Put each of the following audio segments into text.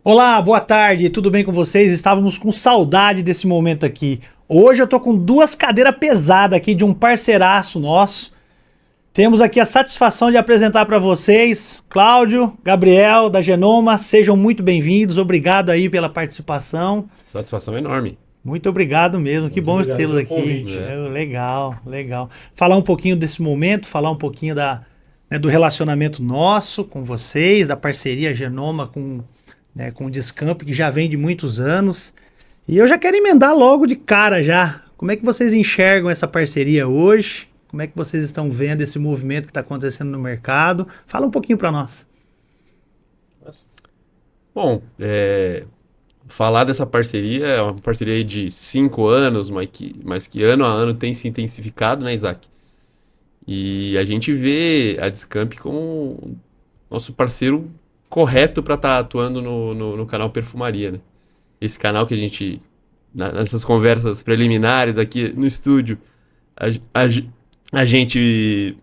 Olá, boa tarde, tudo bem com vocês? Estávamos com saudade desse momento aqui. Hoje eu tô com duas cadeiras pesadas aqui de um parceiraço nosso. Temos aqui a satisfação de apresentar para vocês Cláudio, Gabriel da Genoma. Sejam muito bem-vindos. Obrigado aí pela participação. Satisfação enorme. Muito obrigado mesmo. Que Muito bom obrigado tê-los pelo aqui. convite. Legal, legal. Falar um pouquinho desse momento, falar um pouquinho do relacionamento nosso com vocês, da parceria Genoma com o Discamp, que já vem de muitos anos. E eu já quero emendar logo de cara já. Como é que vocês enxergam essa parceria hoje? Como é que vocês estão vendo esse movimento que está acontecendo no mercado? Fala um pouquinho para nós. Bom, falar dessa parceria é uma parceria aí de 5 anos, mas que ano a ano tem se intensificado, né, Isaac? E a gente vê a Discamp como nosso parceiro correto para estar atuando no canal Perfumaria, né? Esse canal que a gente, nessas conversas preliminares aqui no estúdio, a gente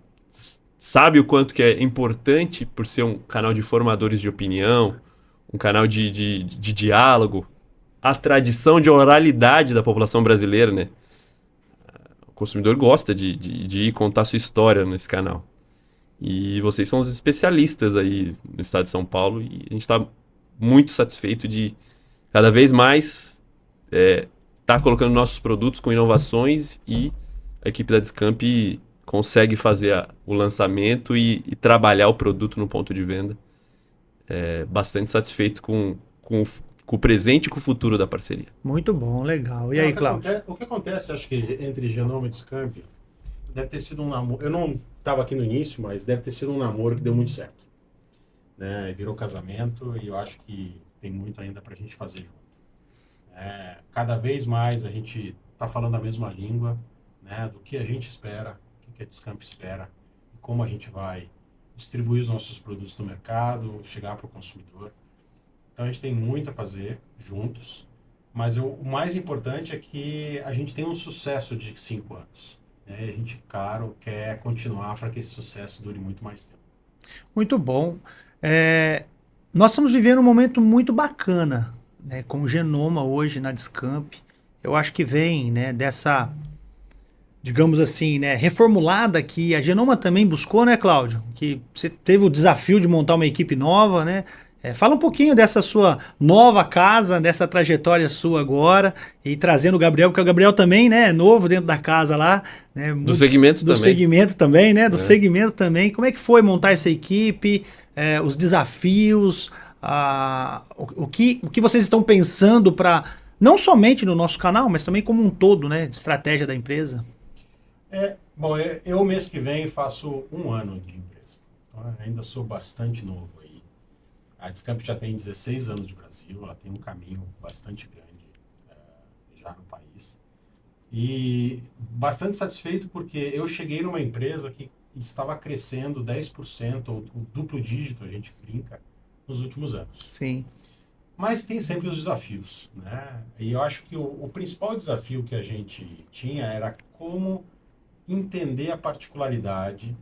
sabe o quanto que é importante por ser um canal de formadores de opinião, um canal de diálogo, a tradição de oralidade da população brasileira, né? O consumidor gosta de ir contar sua história nesse canal. E vocês são os especialistas aí no estado de São Paulo e a gente está muito satisfeito de cada vez mais tá colocando nossos produtos com inovações e a equipe da Discamp consegue fazer o lançamento e trabalhar o produto no ponto de venda. Bastante satisfeito com o presente e com o futuro da parceria. Muito bom, legal. E aí, Cláudio? O que acontece, acho que entre Genoma e Discamp, deve ter sido um namoro. Eu não estava aqui no início, mas deve ter sido um namoro que deu muito certo. Né? Virou casamento e eu acho que tem muito ainda para a gente fazer junto. Cada vez mais a gente está falando a mesma língua, né? Do que a gente espera, o que a Discamp espera, e como a gente vai distribuir os nossos produtos no mercado, chegar para o consumidor. Então a gente tem muito a fazer juntos, mas o mais importante é que a gente tem um sucesso de 5 anos. Né? A gente, claro, quer continuar para que esse sucesso dure muito mais tempo. Muito bom. Nós estamos vivendo um momento muito bacana, né, com o Genoma hoje na Discamp. Eu acho que vem, né, dessa, digamos assim, né, reformulada que a Genoma também buscou, né, Cláudio? Que você teve o desafio de montar uma equipe nova, né? Fala um pouquinho dessa sua nova casa, dessa trajetória sua agora, e trazendo o Gabriel, porque o Gabriel também, né, é novo dentro da casa lá. Né, do segmento também. Do segmento também, né? Do segmento também. Como é que foi montar essa equipe, os desafios, o que vocês estão pensando para, não somente no nosso canal, mas também como um todo, né, de estratégia da empresa? Bom, eu mês que vem faço 1 ano de empresa. Então, ainda sou bastante novo aí. A Discamp já tem 16 anos de Brasil, ela tem um caminho bastante grande já no país. E bastante satisfeito porque eu cheguei numa empresa que estava crescendo 10%, ou o duplo dígito, a gente brinca, nos últimos anos. Sim. Mas tem sempre os desafios, né? E eu acho que o principal desafio que a gente tinha era como entender a particularidade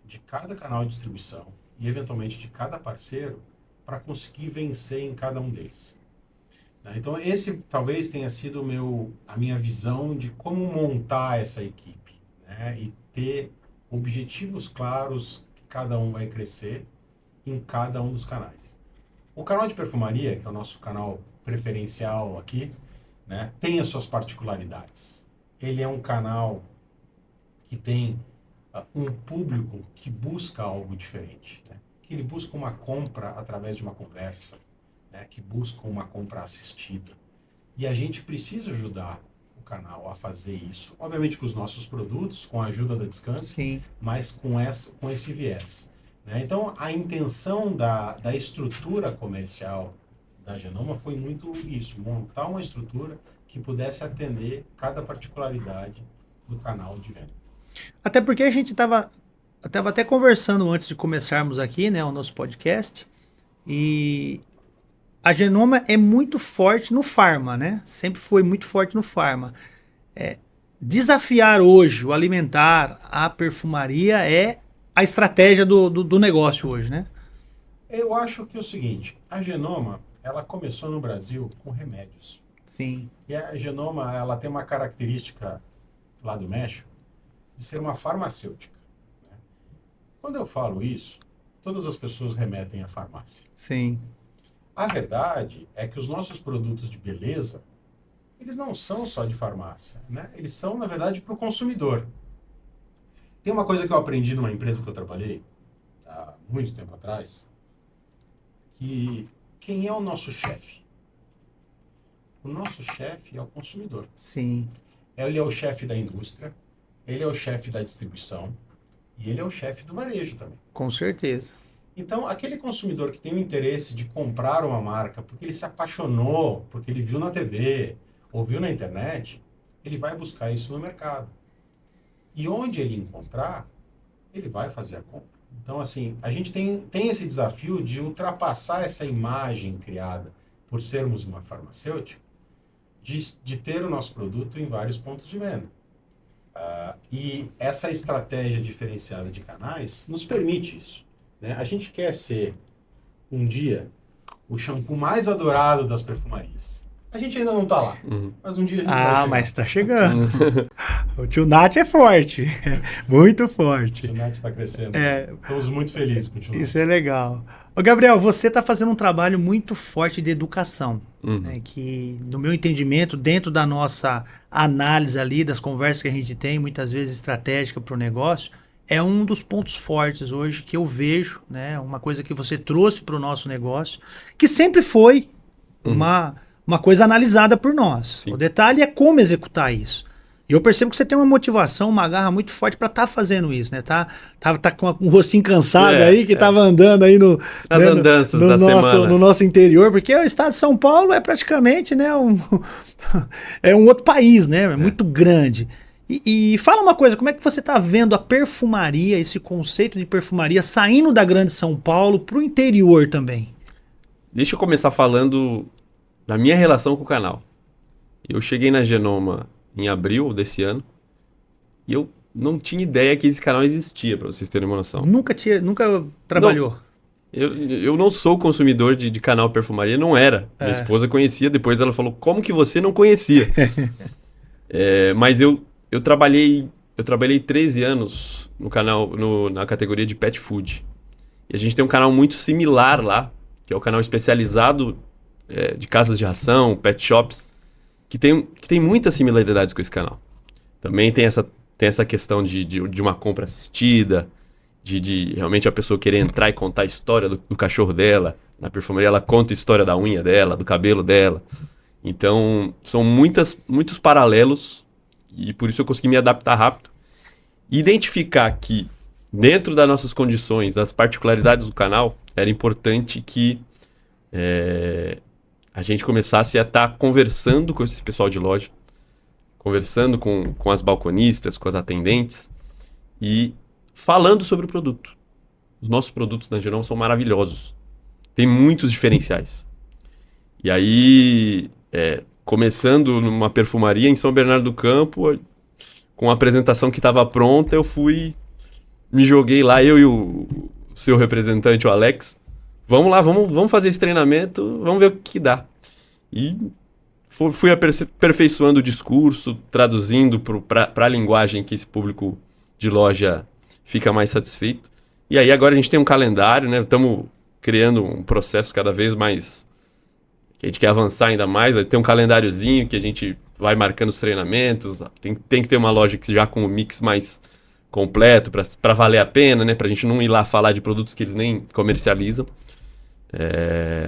de cada canal de distribuição e, eventualmente, de cada parceiro para conseguir vencer em cada um deles. Então, esse talvez tenha sido a minha visão de como montar essa equipe, né? E ter objetivos claros que cada um vai crescer em cada um dos canais. O canal de perfumaria, que é o nosso canal preferencial aqui, né, tem as suas particularidades. Ele é um canal que tem um público que busca algo diferente, né? Que ele busca uma compra através de uma conversa, né? Que busca uma compra assistida. E a gente precisa ajudar o canal a fazer isso, obviamente com os nossos produtos, com a ajuda da Discamp, Sim. mas com esse viés. Né? Então, a intenção da estrutura comercial da Genoma foi muito isso, montar uma estrutura que pudesse atender cada particularidade do canal de venda. Até porque a gente estava até conversando antes de começarmos aqui, né, o nosso podcast, e a Genoma é muito forte no pharma, né? Sempre foi muito forte no pharma. Desafiar hoje o alimentar, a perfumaria é a estratégia do negócio hoje, né? Eu acho que é o seguinte, a Genoma, ela começou no Brasil com remédios. Sim. E a Genoma, ela tem uma característica lá do México de ser uma farmacêutica, né? Quando eu falo isso, todas as pessoas remetem à farmácia. Sim. A verdade é que os nossos produtos de beleza, eles não são só de farmácia, né? Eles são, na verdade, para o consumidor. Tem uma coisa que eu aprendi numa empresa que eu trabalhei há muito tempo atrás, que quem é o nosso chefe? O nosso chefe é o consumidor. Sim. Ele é o chefe da indústria, ele é o chefe da distribuição e ele é o chefe do varejo também. Com certeza. Então, aquele consumidor que tem o interesse de comprar uma marca porque ele se apaixonou, porque ele viu na TV ou viu na internet, ele vai buscar isso no mercado. E onde ele encontrar, ele vai fazer a compra. Então, assim, a gente tem esse desafio de ultrapassar essa imagem criada por sermos uma farmacêutica, de ter o nosso produto em vários pontos de venda. E essa estratégia diferenciada de canais nos permite isso, né? A gente quer ser, um dia, o shampoo mais adorado das perfumarias. A gente ainda não está lá, mas um dia a gente vai chegar. Mas está chegando. O tio Nath é forte, muito forte. O tio Nath está crescendo. Estamos muito felizes com o tio Nath. Isso é legal. Ô Gabriel, você está fazendo um trabalho muito forte de educação, né, que, no meu entendimento, dentro da nossa análise ali, das conversas que a gente tem, muitas vezes estratégica para o negócio, é um dos pontos fortes hoje que eu vejo, né, uma coisa que você trouxe para o nosso negócio, que sempre foi uma coisa analisada por nós. Sim. O detalhe é como executar isso. E eu percebo que você tem uma motivação, uma garra muito forte para estar fazendo isso, né? Tá com um rostinho cansado aí, que tava andando aí nas andanças da semana. No nosso interior, porque o estado de São Paulo é praticamente, né, é um outro país, né? É muito grande. E fala uma coisa, como é que você está vendo a perfumaria, esse conceito de perfumaria saindo da grande São Paulo para o interior também? Deixa eu começar falando da minha relação com o canal. Eu cheguei na Genoma em abril desse ano e eu não tinha ideia que esse canal existia, para vocês terem uma noção. Nunca trabalhou? Não, eu não sou consumidor de canal perfumaria, não era. Minha esposa conhecia, depois ela falou, como que você não conhecia? Mas eu trabalhei 13 anos no canal, na categoria de pet food. E a gente tem um canal muito similar lá, que é o canal especializado de casas de ração, pet shops, que tem muitas similaridades com esse canal. Também tem essa questão de uma compra assistida, de realmente a pessoa querer entrar e contar a história do cachorro dela. Na perfumaria ela conta a história da unha dela, do cabelo dela. Então, são muitos paralelos e por isso eu consegui me adaptar rápido. E identificar que, dentro das nossas condições, das particularidades do canal, era importante que a gente começasse a estar conversando com esse pessoal de loja, conversando com as balconistas, com as atendentes e falando sobre o produto. Os nossos produtos na Genoma são maravilhosos. Tem muitos diferenciais. E aí, começando numa perfumaria em São Bernardo do Campo, com a apresentação que estava pronta, eu me joguei lá, eu e o seu representante, o Alex. Vamos lá, vamos fazer esse treinamento, vamos ver o que dá. E fui aperfeiçoando o discurso, traduzindo para a linguagem que esse público de loja fica mais satisfeito. E aí agora a gente tem um calendário, né? Estamos criando um processo cada vez mais, que a gente quer avançar ainda mais. Tem um calendáriozinho que a gente vai marcando os treinamentos. Tem que ter uma loja que já com o mix mais completo para valer a pena, né? Para a gente não ir lá falar de produtos que eles nem comercializam.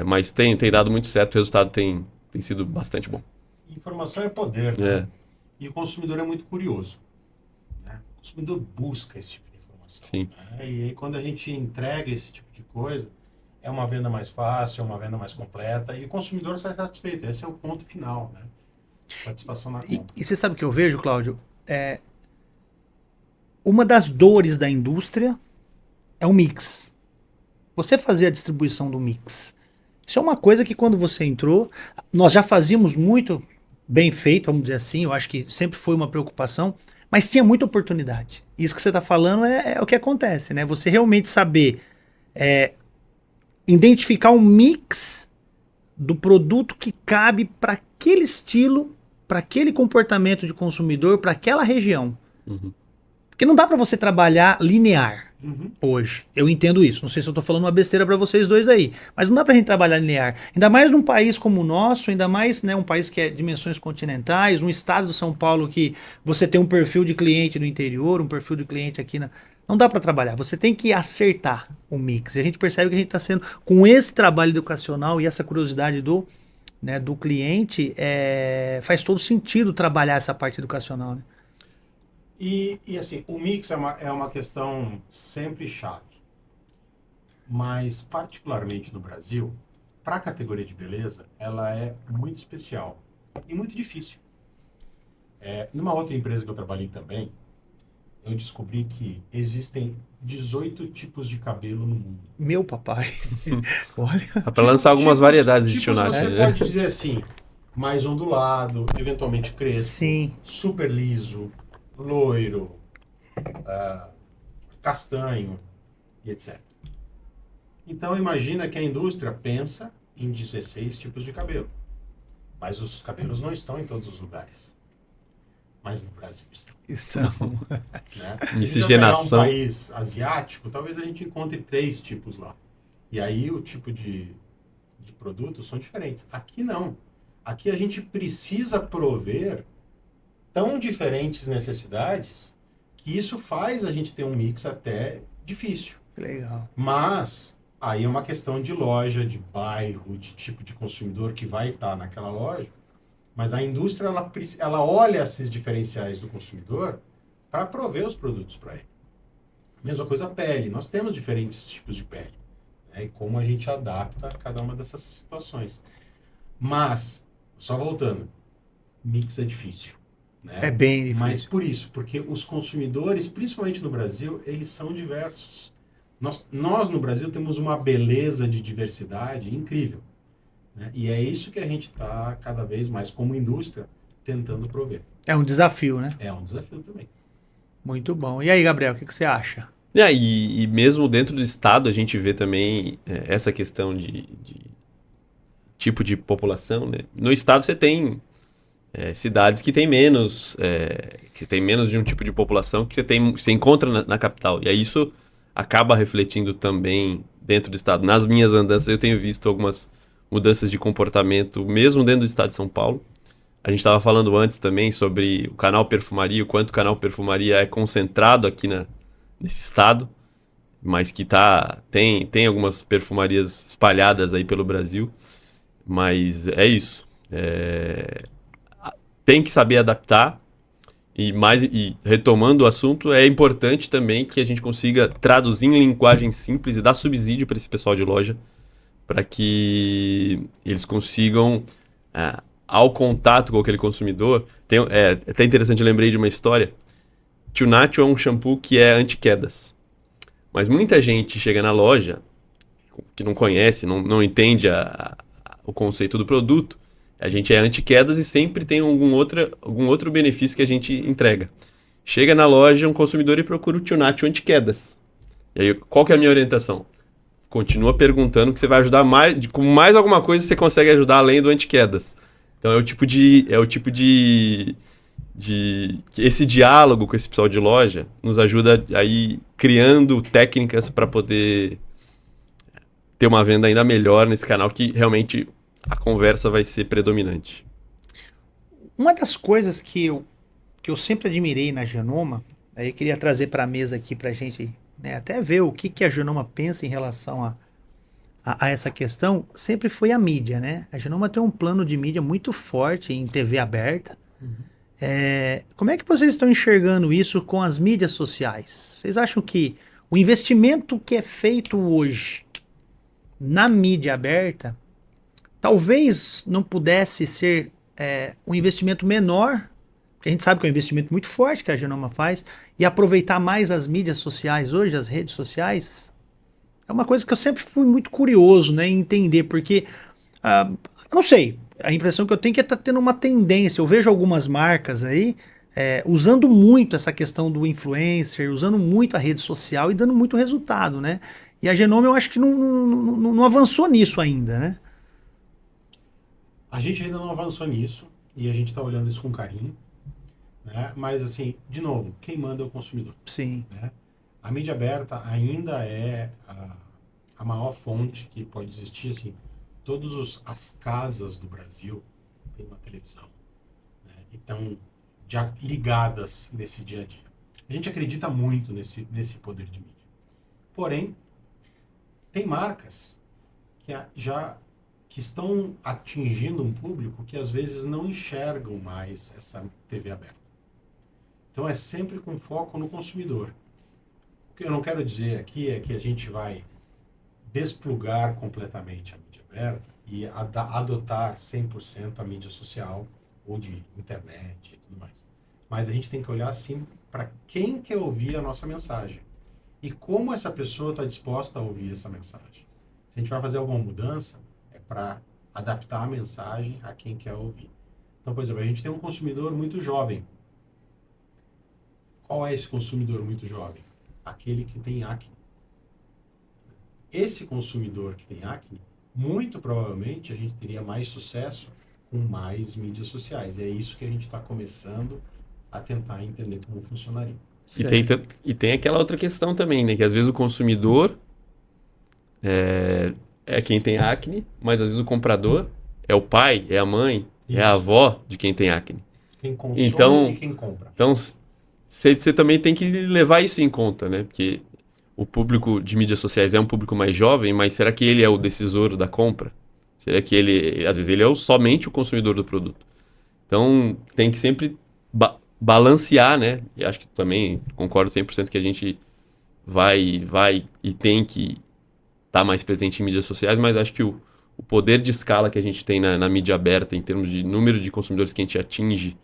Mas tem dado muito certo, o resultado tem sido bastante bom. Informação é poder, né? E o consumidor é muito curioso, né? O consumidor busca esse tipo de informação. Sim. Né? E aí quando a gente entrega esse tipo de coisa, é uma venda mais fácil, é uma venda mais completa e o consumidor sai satisfeito. Esse é o ponto final, né? Satisfação na compra. E você sabe o que eu vejo, Cláudio? Uma das dores da indústria é o mix. Você fazer a distribuição do mix. Isso é uma coisa que quando você entrou, nós já fazíamos muito bem feito, vamos dizer assim, eu acho que sempre foi uma preocupação, mas tinha muita oportunidade. Isso que você está falando é o que acontece, né? Você realmente saber identificar um mix do produto que cabe para aquele estilo, para aquele comportamento de consumidor, para aquela região. Uhum. Porque não dá para você trabalhar linear Uhum. hoje. Eu entendo isso. Não sei se eu tô falando uma besteira para vocês dois aí. Mas não dá pra gente trabalhar linear. Ainda mais num país como o nosso, ainda mais, né, um país que é dimensões continentais, um estado de São Paulo que você tem um perfil de cliente no interior, um perfil de cliente aqui na... Não dá para trabalhar. Você tem que acertar o mix. E a gente percebe que a gente está sendo, com esse trabalho educacional e essa curiosidade do, né, do cliente, faz todo sentido trabalhar essa parte educacional, né? E assim, o mix é uma questão sempre chave. Mas, particularmente no Brasil, para a categoria de beleza, ela é muito especial e muito difícil. Numa outra empresa que eu trabalhei também, eu descobri que existem 18 tipos de cabelo no mundo. Meu papai. Olha. Dá pra lançar algumas variedades de Tio Nath, Você né? pode dizer assim, mais ondulado, eventualmente crespo, Sim. super liso, loiro, castanho e etc. Então imagina que a indústria pensa em 16 tipos de cabelo. Mas os cabelos não estão em todos os lugares. Mas no Brasil estão. Né? Se a gente Miscigenação. pegar um país asiático, talvez a gente encontre 3 tipos lá. E aí o tipo de produtos são diferentes. Aqui não. Aqui a gente precisa prover tão diferentes necessidades que isso faz a gente ter um mix até difícil. Legal. Mas aí é uma questão de loja, de bairro, de tipo de consumidor que vai estar naquela loja. Mas a indústria, ela olha esses diferenciais do consumidor para prover os produtos para ele. Mesma coisa a pele. Nós temos diferentes tipos de pele. Né? E como a gente adapta a cada uma dessas situações. Mas, só voltando, mix é difícil. Né? É bem difícil. Mas por isso, porque os consumidores, principalmente no Brasil, eles são diversos. Nós no Brasil temos uma beleza de diversidade incrível. Né? E é isso que a gente está, cada vez mais, como indústria, tentando prover. É um desafio, né? É um desafio também. Muito bom. E aí, Gabriel, o que você acha? E mesmo dentro do estado a gente vê também essa questão de tipo de população, né? No estado você tem cidades que tem menos de um tipo de população que você encontra na capital. E aí isso acaba refletindo também dentro do estado. Nas minhas andanças eu tenho visto algumas mudanças de comportamento, mesmo dentro do estado de São Paulo. A gente estava falando antes também sobre o canal Perfumaria, o quanto o canal Perfumaria é concentrado aqui nesse estado, mas que tem algumas perfumarias espalhadas aí pelo Brasil. Mas é isso. Tem que saber adaptar. E retomando o assunto, é importante também que a gente consiga traduzir em linguagem simples e dar subsídio para esse pessoal de loja, para que eles consigam, ao contato com aquele consumidor... É até interessante, eu lembrei de uma história. Tio Nacho é um shampoo que é anti-quedas. Mas muita gente chega na loja, que não conhece, não entende o conceito do produto. A gente é anti-quedas e sempre tem algum outro benefício que a gente entrega. Chega na loja um consumidor e procura o Tio Nacho anti-quedas. E aí, qual que é a minha orientação? Continua perguntando que você vai ajudar com mais alguma coisa você consegue ajudar além do anti-quedas. Então é o tipo de esse diálogo com esse pessoal de loja nos ajuda aí criando técnicas para poder ter uma venda ainda melhor nesse canal, que realmente a conversa vai ser predominante. Uma das coisas que eu sempre admirei na Genoma, aí eu queria trazer para a mesa aqui para a gente, né, até ver o que a Genoma pensa em relação a essa questão, sempre foi a mídia, né? A Genoma tem um plano de mídia muito forte em TV aberta. Como é que vocês estão enxergando isso com as mídias sociais? Vocês acham que o investimento que é feito hoje na mídia aberta talvez não pudesse ser um investimento menor, porque a gente sabe que é um investimento muito forte que a Genoma faz, e aproveitar mais as mídias sociais hoje, as redes sociais? É uma coisa que eu sempre fui muito curioso, né, em entender, porque, não sei, a impressão que eu tenho é que está tendo uma tendência. Eu vejo algumas marcas aí usando muito essa questão do influencer, usando muito a rede social e dando muito resultado, né? E a Genoma eu acho que não avançou nisso ainda, né? A gente ainda não avançou nisso e a gente está olhando isso com carinho, né? Mas, assim, de novo, quem manda é o consumidor. Sim. Né? A mídia aberta ainda é a maior fonte que pode existir. Assim, todas as casas do Brasil têm uma televisão, né? E estão já ligadas nesse dia a dia. A gente acredita muito nesse poder de mídia. Porém, tem marcas que estão atingindo um público que às vezes não enxergam mais essa TV aberta. Então é sempre com foco no consumidor. O que eu não quero dizer aqui é que a gente vai desplugar completamente a mídia aberta e adotar 100% a mídia social ou de internet e tudo mais. Mas a gente tem que olhar assim para quem quer ouvir a nossa mensagem e como essa pessoa está disposta a ouvir essa mensagem. Se a gente vai fazer alguma mudança, é para adaptar a mensagem a quem quer ouvir. Então, por exemplo, a gente tem um consumidor muito jovem. Qual é esse consumidor muito jovem? Aquele que tem acne. Esse consumidor que tem acne, muito provavelmente a gente teria mais sucesso com mais mídias sociais. E é isso que a gente está começando a tentar entender como funcionaria. E tem aquela outra questão também, né? Que às vezes o consumidor é quem tem acne, mas às vezes o comprador é o pai, é a mãe, é a avó de quem tem acne. Quem consome e quem compra. Então, você também tem que levar isso em conta, né? Porque o público de mídias sociais é um público mais jovem, mas será que ele é o decisor da compra? Será que às vezes ele é somente o consumidor do produto? Então, tem que sempre balancear, né? E acho que também concordo 100% que a gente vai e tem que estar mais presente em mídias sociais, mas acho que o poder de escala que a gente tem na mídia aberta, em termos de número de consumidores que a gente atinge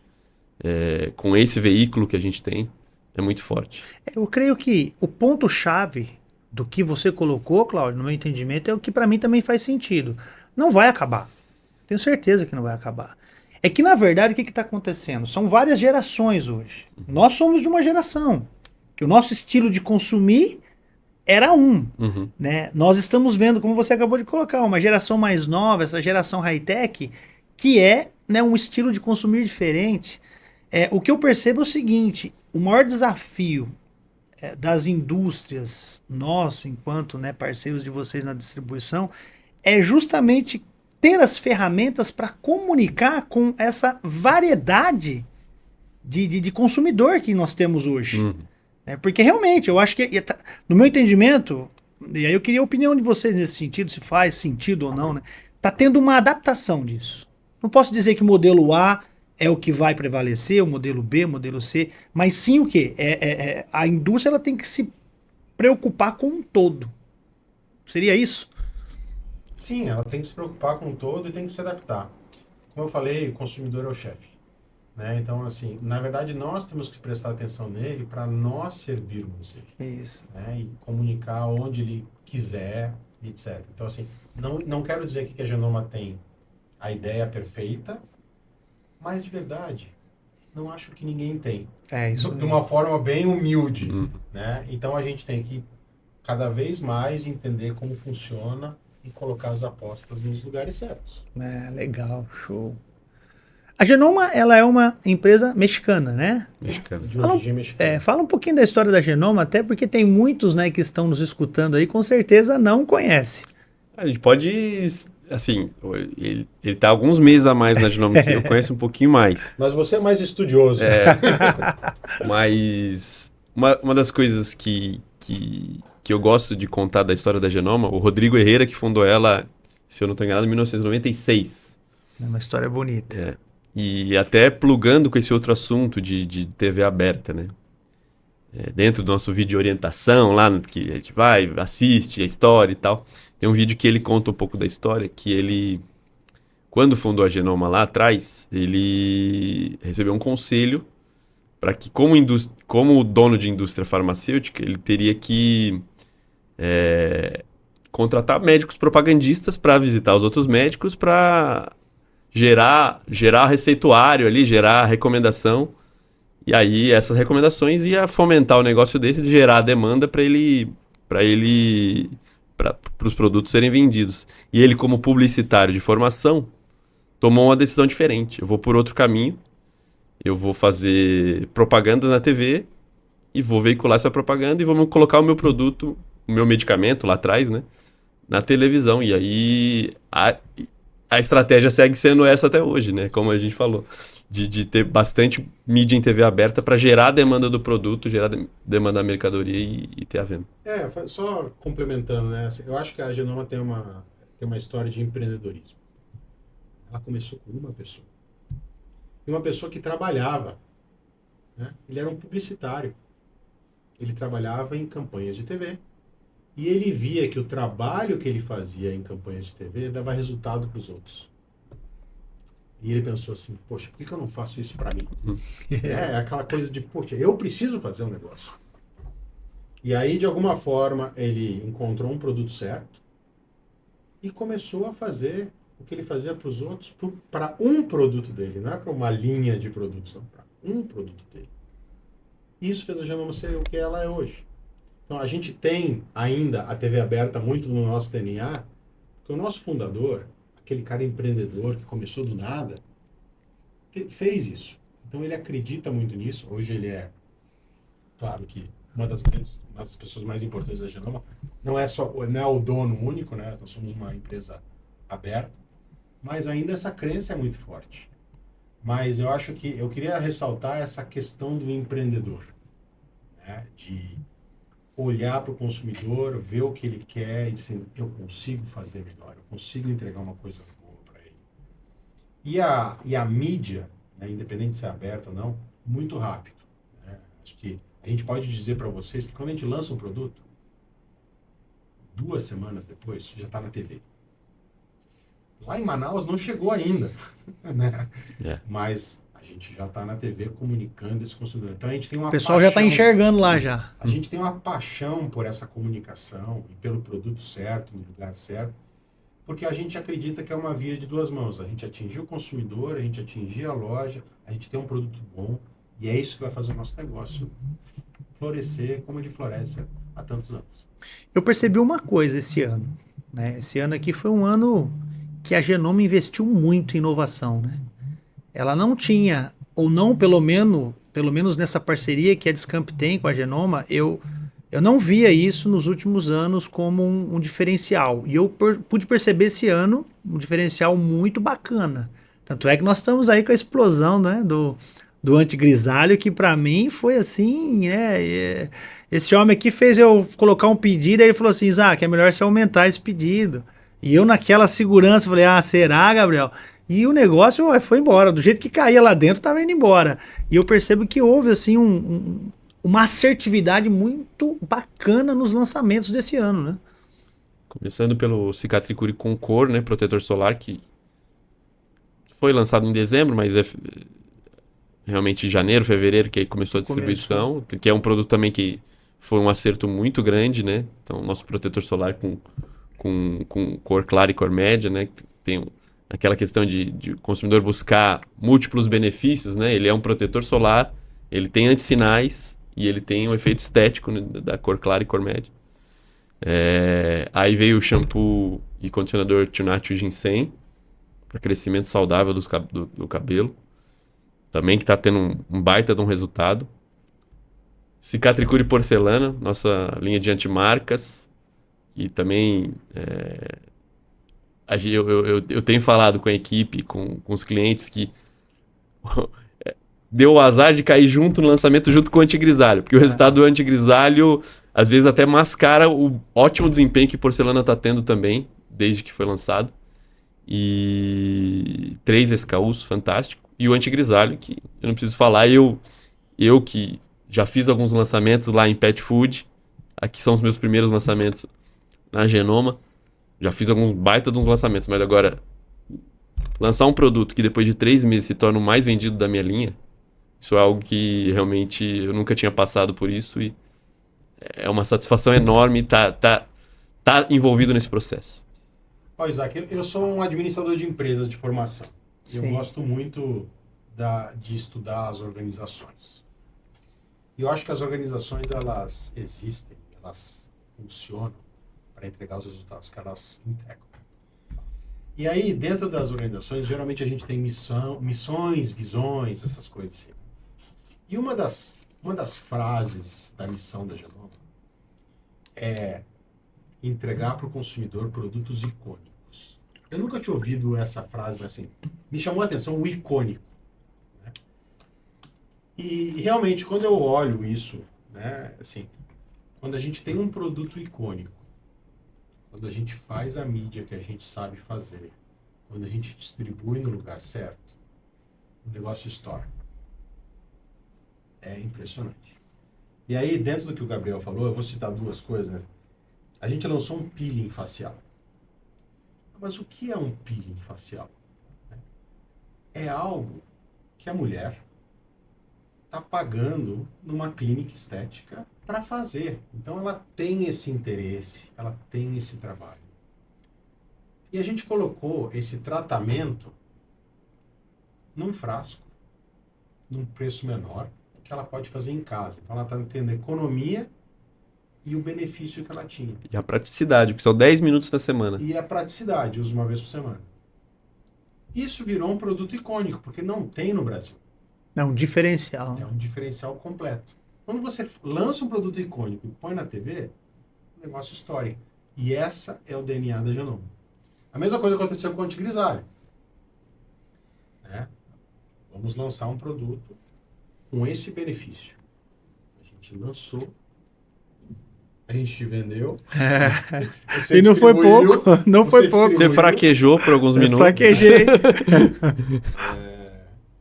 com esse veículo que a gente tem, é muito forte. Eu creio que o ponto-chave do que você colocou, Cláudio, no meu entendimento, é o que para mim também faz sentido. Não vai acabar. Tenho certeza que não vai acabar. É que, na verdade, o que está acontecendo? São várias gerações hoje. Nós somos de uma geração que o nosso estilo de consumir era né? Nós estamos vendo, como você acabou de colocar, uma geração mais nova, essa geração high-tech, que é, né, um estilo de consumir diferente. O que eu percebo é o seguinte, o maior desafio das indústrias, nós, enquanto, né, parceiros de vocês na distribuição, é justamente ter as ferramentas para comunicar com essa variedade de consumidor que nós temos hoje. Porque realmente, eu acho que, no meu entendimento, e aí eu queria a opinião de vocês nesse sentido, se faz sentido ou não, né? Tá tendo uma adaptação disso. Não posso dizer que o modelo A é o que vai prevalecer, o modelo B, o modelo C, mas sim o quê? A indústria ela tem que se preocupar com um todo. Seria isso? Sim, ela tem que se preocupar com o todo e tem que se adaptar. Como eu falei, o consumidor é o chefe. Né? Então, assim, na verdade, nós temos que prestar atenção nele para nós servirmos ele. Isso. Né? E comunicar onde ele quiser, etc. Então, assim, não quero dizer aqui que a Genoma tem a ideia perfeita, mas de verdade, não acho que ninguém tem. Isso de uma forma bem humilde. Né? Então, a gente tem que cada vez mais entender como funciona e colocar as apostas nos lugares certos. Legal, show. A Genoma, ela é uma empresa mexicana, né? Mexicana. De origem mexicana. Fala um pouquinho da história da Genoma, até porque tem muitos, né, que estão nos escutando aí, com certeza não conhecem. A gente pode, assim, ele tá alguns meses a mais na Genoma que eu conheço um pouquinho mais. Mas você é mais estudioso. Mas uma das coisas que eu gosto de contar da história da Genoma, o Rodrigo Herrera, que fundou ela, se eu não estou enganado, em 1996. É uma história bonita. E até plugando com esse outro assunto de TV aberta, né? Dentro do nosso vídeo de orientação, lá que a gente vai, assiste a história e tal, tem um vídeo que ele conta um pouco da história, que ele, quando fundou a Genoma lá atrás, ele recebeu um conselho para que, como dono de indústria farmacêutica, ele teria que contratar médicos propagandistas para visitar os outros médicos para gerar receituário ali, gerar recomendação. E aí essas recomendações ia fomentar o negócio dele, gerar a demanda para os produtos serem vendidos. E ele, como publicitário de formação, tomou uma decisão diferente. Eu vou por outro caminho, eu vou fazer propaganda na TV e vou veicular essa propaganda e vou colocar o meu produto, o meu medicamento lá atrás, né, na televisão. E aí a estratégia segue sendo essa até hoje, né, como a gente falou, de ter bastante mídia em TV aberta para gerar a demanda do produto, gerar demanda da mercadoria e ter a venda. Só complementando, né, eu acho que a Genoma tem uma história de empreendedorismo. Ela começou com uma pessoa. E uma pessoa que trabalhava, né? Ele era um publicitário. Ele trabalhava em campanhas de TV. E ele via que o trabalho que ele fazia em campanhas de TV dava resultado para os outros. E ele pensou assim, poxa, por que eu não faço isso para mim? É aquela coisa de, poxa, eu preciso fazer um negócio. E aí, de alguma forma, ele encontrou um produto certo e começou a fazer o que ele fazia para os outros, para um produto dele, não é para uma linha de produtos, não, para um produto dele. Isso fez a Genoma ser o que ela é hoje. Então a gente tem ainda a TV aberta muito no nosso DNA, porque o nosso fundador, aquele cara empreendedor que começou do nada, fez isso. Então ele acredita muito nisso. Hoje ele é, claro que uma das pessoas mais importantes da Genoma, não é o dono único, né? Nós somos uma empresa aberta, mas ainda essa crença é muito forte. Mas eu acho que eu queria ressaltar essa questão do empreendedor, né? De olhar para o consumidor, ver o que ele quer e dizer, eu consigo fazer melhor, eu consigo entregar uma coisa boa para ele. E a mídia, né, independente de ser aberta ou não, muito rápido, né? Acho que a gente pode dizer para vocês que quando a gente lança um produto, 2 semanas depois já está na TV. Lá em Manaus não chegou ainda, né? Mas a gente já está na TV comunicando esse consumidor. Então a gente tem uma O pessoal já está enxergando lá já. A gente tem uma paixão por essa comunicação e pelo produto certo, no lugar certo, porque a gente acredita que é uma via de 2 mãos. A gente atingir o consumidor, a gente atingir a loja, a gente tem um produto bom e é isso que vai fazer o nosso negócio florescer como ele floresce há tantos anos. Eu percebi uma coisa esse ano, né? Esse ano aqui foi um ano que a Genoma investiu muito em inovação, né? Ela não tinha, ou não pelo menos nessa parceria que a Descamp tem com a Genoma, eu não via isso nos últimos anos como um diferencial. E eu pude perceber esse ano um diferencial muito bacana. Tanto é que nós estamos aí com a explosão, né, do antigrisalho, que para mim foi assim, esse homem aqui fez eu colocar um pedido, aí ele falou assim, Isaac, é melhor você aumentar esse pedido. E eu naquela segurança falei, será, Gabriel? E o negócio foi embora, do jeito que caía lá dentro, estava indo embora. E eu percebo que houve assim uma assertividade muito bacana nos lançamentos desse ano, né? Começando pelo Cicatricure com cor, né, protetor solar, que foi lançado em dezembro, mas é realmente janeiro, fevereiro que aí começou a distribuição, que é um produto também que foi um acerto muito grande, né? Então, nosso protetor solar com cor clara e cor média, né? Tem aquela questão de o consumidor buscar múltiplos benefícios, né? Ele é um protetor solar, ele tem antissinais e ele tem um efeito estético, né, da cor clara e cor média. Aí veio o shampoo e condicionador Tio Ginseng para crescimento saudável do cabelo. Também que está tendo um baita de um resultado. Cicatricure Porcelana, nossa linha de antimarcas. E também eu tenho falado com a equipe, com os clientes, que deu o azar de cair junto no lançamento junto com o antigrisalho. Porque o resultado do antigrisalho, às vezes, até mascara o ótimo desempenho que Porcelana está tendo também, desde que foi lançado. E 3 SKUs, fantástico. E o antigrisalho, que eu não preciso falar, eu que já fiz alguns lançamentos lá em Pet Food, aqui são os meus primeiros lançamentos na Genoma, já fiz alguns baita de uns lançamentos, mas agora lançar um produto que depois de 3 meses se torna o mais vendido da minha linha, isso é algo que realmente eu nunca tinha passado por isso e é uma satisfação enorme tá envolvido nesse processo. Isaac, eu sou um administrador de empresas de formação. Sim. Eu gosto muito de estudar as organizações. E eu acho que as organizações, elas existem, elas funcionam para entregar os resultados que elas entregam. E aí, dentro das organizações, geralmente a gente tem missões, visões, essas coisas assim. E uma das frases da missão da Genoma é entregar para o consumidor produtos icônicos. Eu nunca tinha ouvido essa frase, mas assim, me chamou a atenção o icônico. Né? E realmente, quando eu olho isso, né, assim, quando a gente tem um produto icônico, quando a gente faz a mídia que a gente sabe fazer, quando a gente distribui no lugar certo, o negócio estoura. É impressionante. E aí, dentro do que o Gabriel falou, eu vou citar duas coisas, né? A gente lançou um peeling facial. Mas o que é um peeling facial? É algo que a mulher está pagando numa clínica estética para fazer. Então ela tem esse interesse, ela tem esse trabalho. E a gente colocou esse tratamento num frasco, num preço menor, que ela pode fazer em casa. Então ela está tendo a economia e o benefício que ela tinha. E a praticidade, porque são 10 minutos da semana. E a praticidade, uso uma vez por semana. Isso virou um produto icônico, porque não tem no Brasil. É um diferencial. É um diferencial completo. Quando você lança um produto icônico e põe na TV, o negócio histórico. E essa é o DNA da Genoma. A mesma coisa aconteceu com o antigrisalho. Né? Vamos lançar um produto com esse benefício. A gente lançou, a gente vendeu. Você E não foi pouco. Não foi pouco. Você fraquejou por alguns minutos. Fraquejei.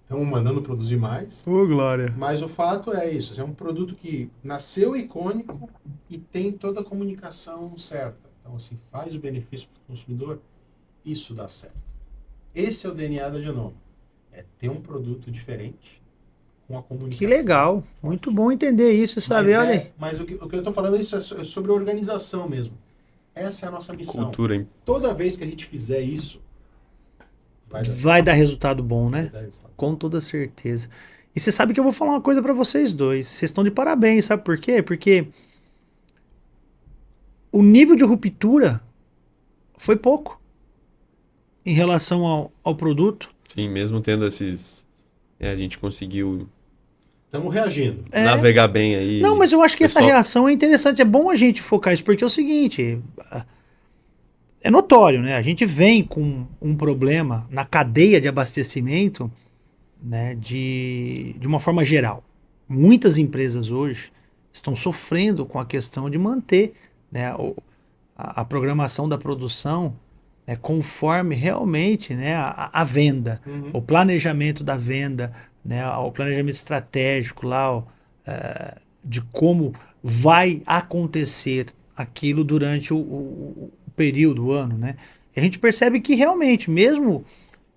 Estão mandando produzir mais. Glória. Mas o fato é isso. É um produto que nasceu icônico e tem toda a comunicação certa. Então, assim, faz o benefício para o consumidor, isso dá certo. Esse é o DNA da Genoma. É ter um produto diferente com a comunicação. Que legal. Muito bom entender isso e saber, olha aí. Mas o que eu estou falando isso é sobre a organização mesmo. Essa é a nossa missão. Cultura, hein? Toda vez que a gente fizer isso, vai dar resultado bom, né? Vai dar resultado. Com toda certeza. E você sabe que eu vou falar uma coisa pra vocês dois. Vocês estão de parabéns, sabe por quê? Porque o nível de ruptura foi pouco em relação ao produto. Sim, mesmo tendo esses... a gente conseguiu Estamos reagindo. navegar bem aí. Não, mas eu acho que essa Pessoal- reação é interessante. É bom a gente focar isso, porque é o seguinte... É notório, né? A gente vem com um problema na cadeia de abastecimento, né, de uma forma geral. Muitas empresas hoje estão sofrendo com a questão de manter, né, a programação da produção, né, conforme realmente, né, a venda, o planejamento da venda, né, o planejamento estratégico lá, de como vai acontecer aquilo durante o período, o ano, né? E a gente percebe que realmente, mesmo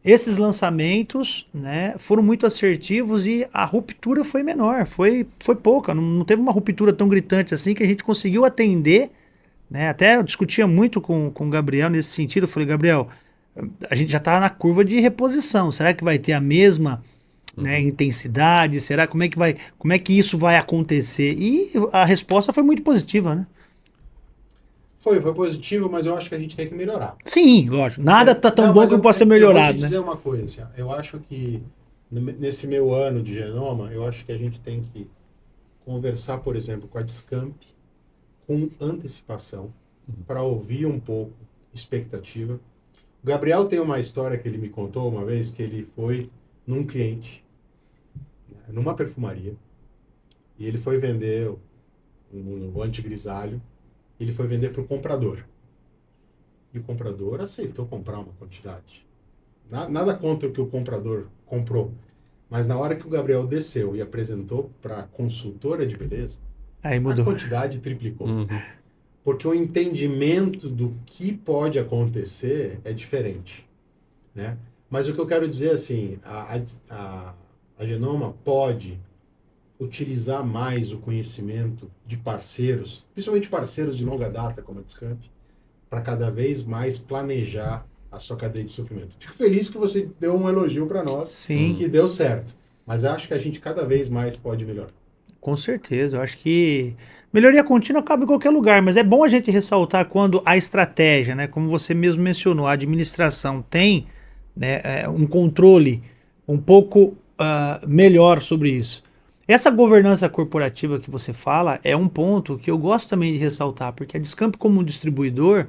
esses lançamentos, né, foram muito assertivos e a ruptura foi menor, foi pouca, não teve uma ruptura tão gritante assim que a gente conseguiu atender, né? Até eu discutia muito com o Gabriel nesse sentido, eu falei, Gabriel, a gente já está na curva de reposição, será que vai ter a mesma, né, intensidade? Será como é que isso vai acontecer? E a resposta foi muito positiva, né? Foi positivo, mas eu acho que a gente tem que melhorar. Sim, lógico. Nada tá tão Não, bom mas que não possa ser Eu vou melhorado, te né? dizer uma coisa, assim, eu acho que nesse meu ano de Genoma, eu acho que a gente tem que conversar, por exemplo, com a Discamp com antecipação para ouvir um pouco expectativa. O Gabriel tem uma história que ele me contou uma vez, que ele foi num cliente, numa perfumaria, e ele foi vender o antigrisalho. Ele foi vender para o comprador. E o comprador aceitou comprar uma quantidade. Nada contra o que o comprador comprou. Mas na hora que o Gabriel desceu e apresentou para a consultora de beleza, Aí a mudou. quantidade triplicou. Uhum. Porque o entendimento do que pode acontecer é diferente. Né? Mas o que eu quero dizer assim, a Genoma pode utilizar mais o conhecimento de parceiros, principalmente parceiros de longa data, como a Discamp, para cada vez mais planejar a sua cadeia de suprimento. Fico feliz que você deu um elogio para nós, Sim. que deu certo, mas acho que a gente cada vez mais pode melhorar. Com certeza, eu acho que melhoria contínua cabe em qualquer lugar, mas é bom a gente ressaltar quando a estratégia, né, como você mesmo mencionou, a administração tem, né, um controle um pouco melhor sobre isso. Essa governança corporativa que você fala é um ponto que eu gosto também de ressaltar, porque a Discamp como um distribuidor,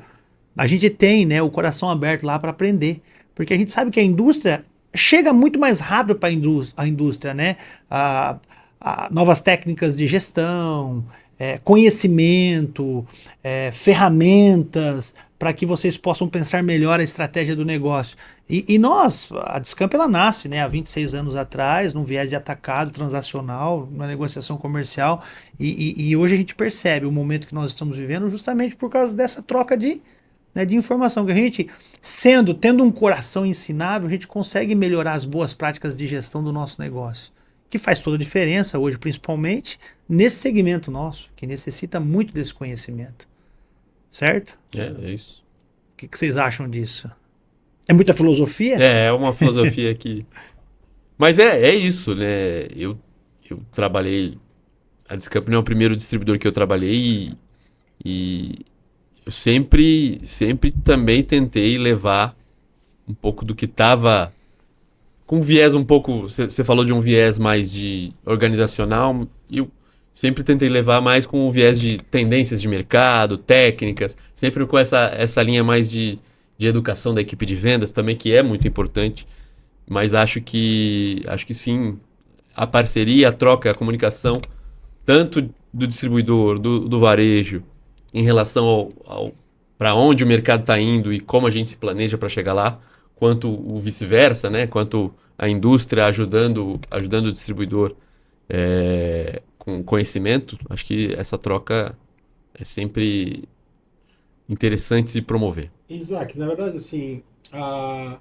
a gente tem, né, o coração aberto lá para aprender, porque a gente sabe que a indústria chega muito mais rápido para a indústria, né? Novas técnicas de gestão, conhecimento, ferramentas para que vocês possam pensar melhor a estratégia do negócio. E nós, a Discamp, ela nasce, né, há 26 anos atrás, num viés de atacado transacional, na negociação comercial, e hoje a gente percebe o momento que nós estamos vivendo justamente por causa dessa troca de, né, de informação, que a gente, tendo um coração ensinável, a gente consegue melhorar as boas práticas de gestão do nosso negócio, que faz toda a diferença hoje, principalmente nesse segmento nosso, que necessita muito desse conhecimento. Certo? É isso. O que vocês acham disso? É muita filosofia? É uma filosofia que... Mas é isso, né? Eu trabalhei... A Discamp não é o primeiro distribuidor que eu trabalhei e eu sempre também tentei levar um pouco do que estava com viés um pouco... Você falou de um viés mais de organizacional, eu sempre tentei levar mais com o viés de tendências de mercado, técnicas, sempre com essa linha mais de educação da equipe de vendas também, que é muito importante, mas acho que sim, a parceria, a troca, a comunicação, tanto do distribuidor, do varejo, em relação ao para onde o mercado está indo e como a gente se planeja para chegar lá, quanto o vice-versa, né? Quanto a indústria ajudando o distribuidor com conhecimento, acho que essa troca é sempre interessante se promover. Isaac, na verdade, assim,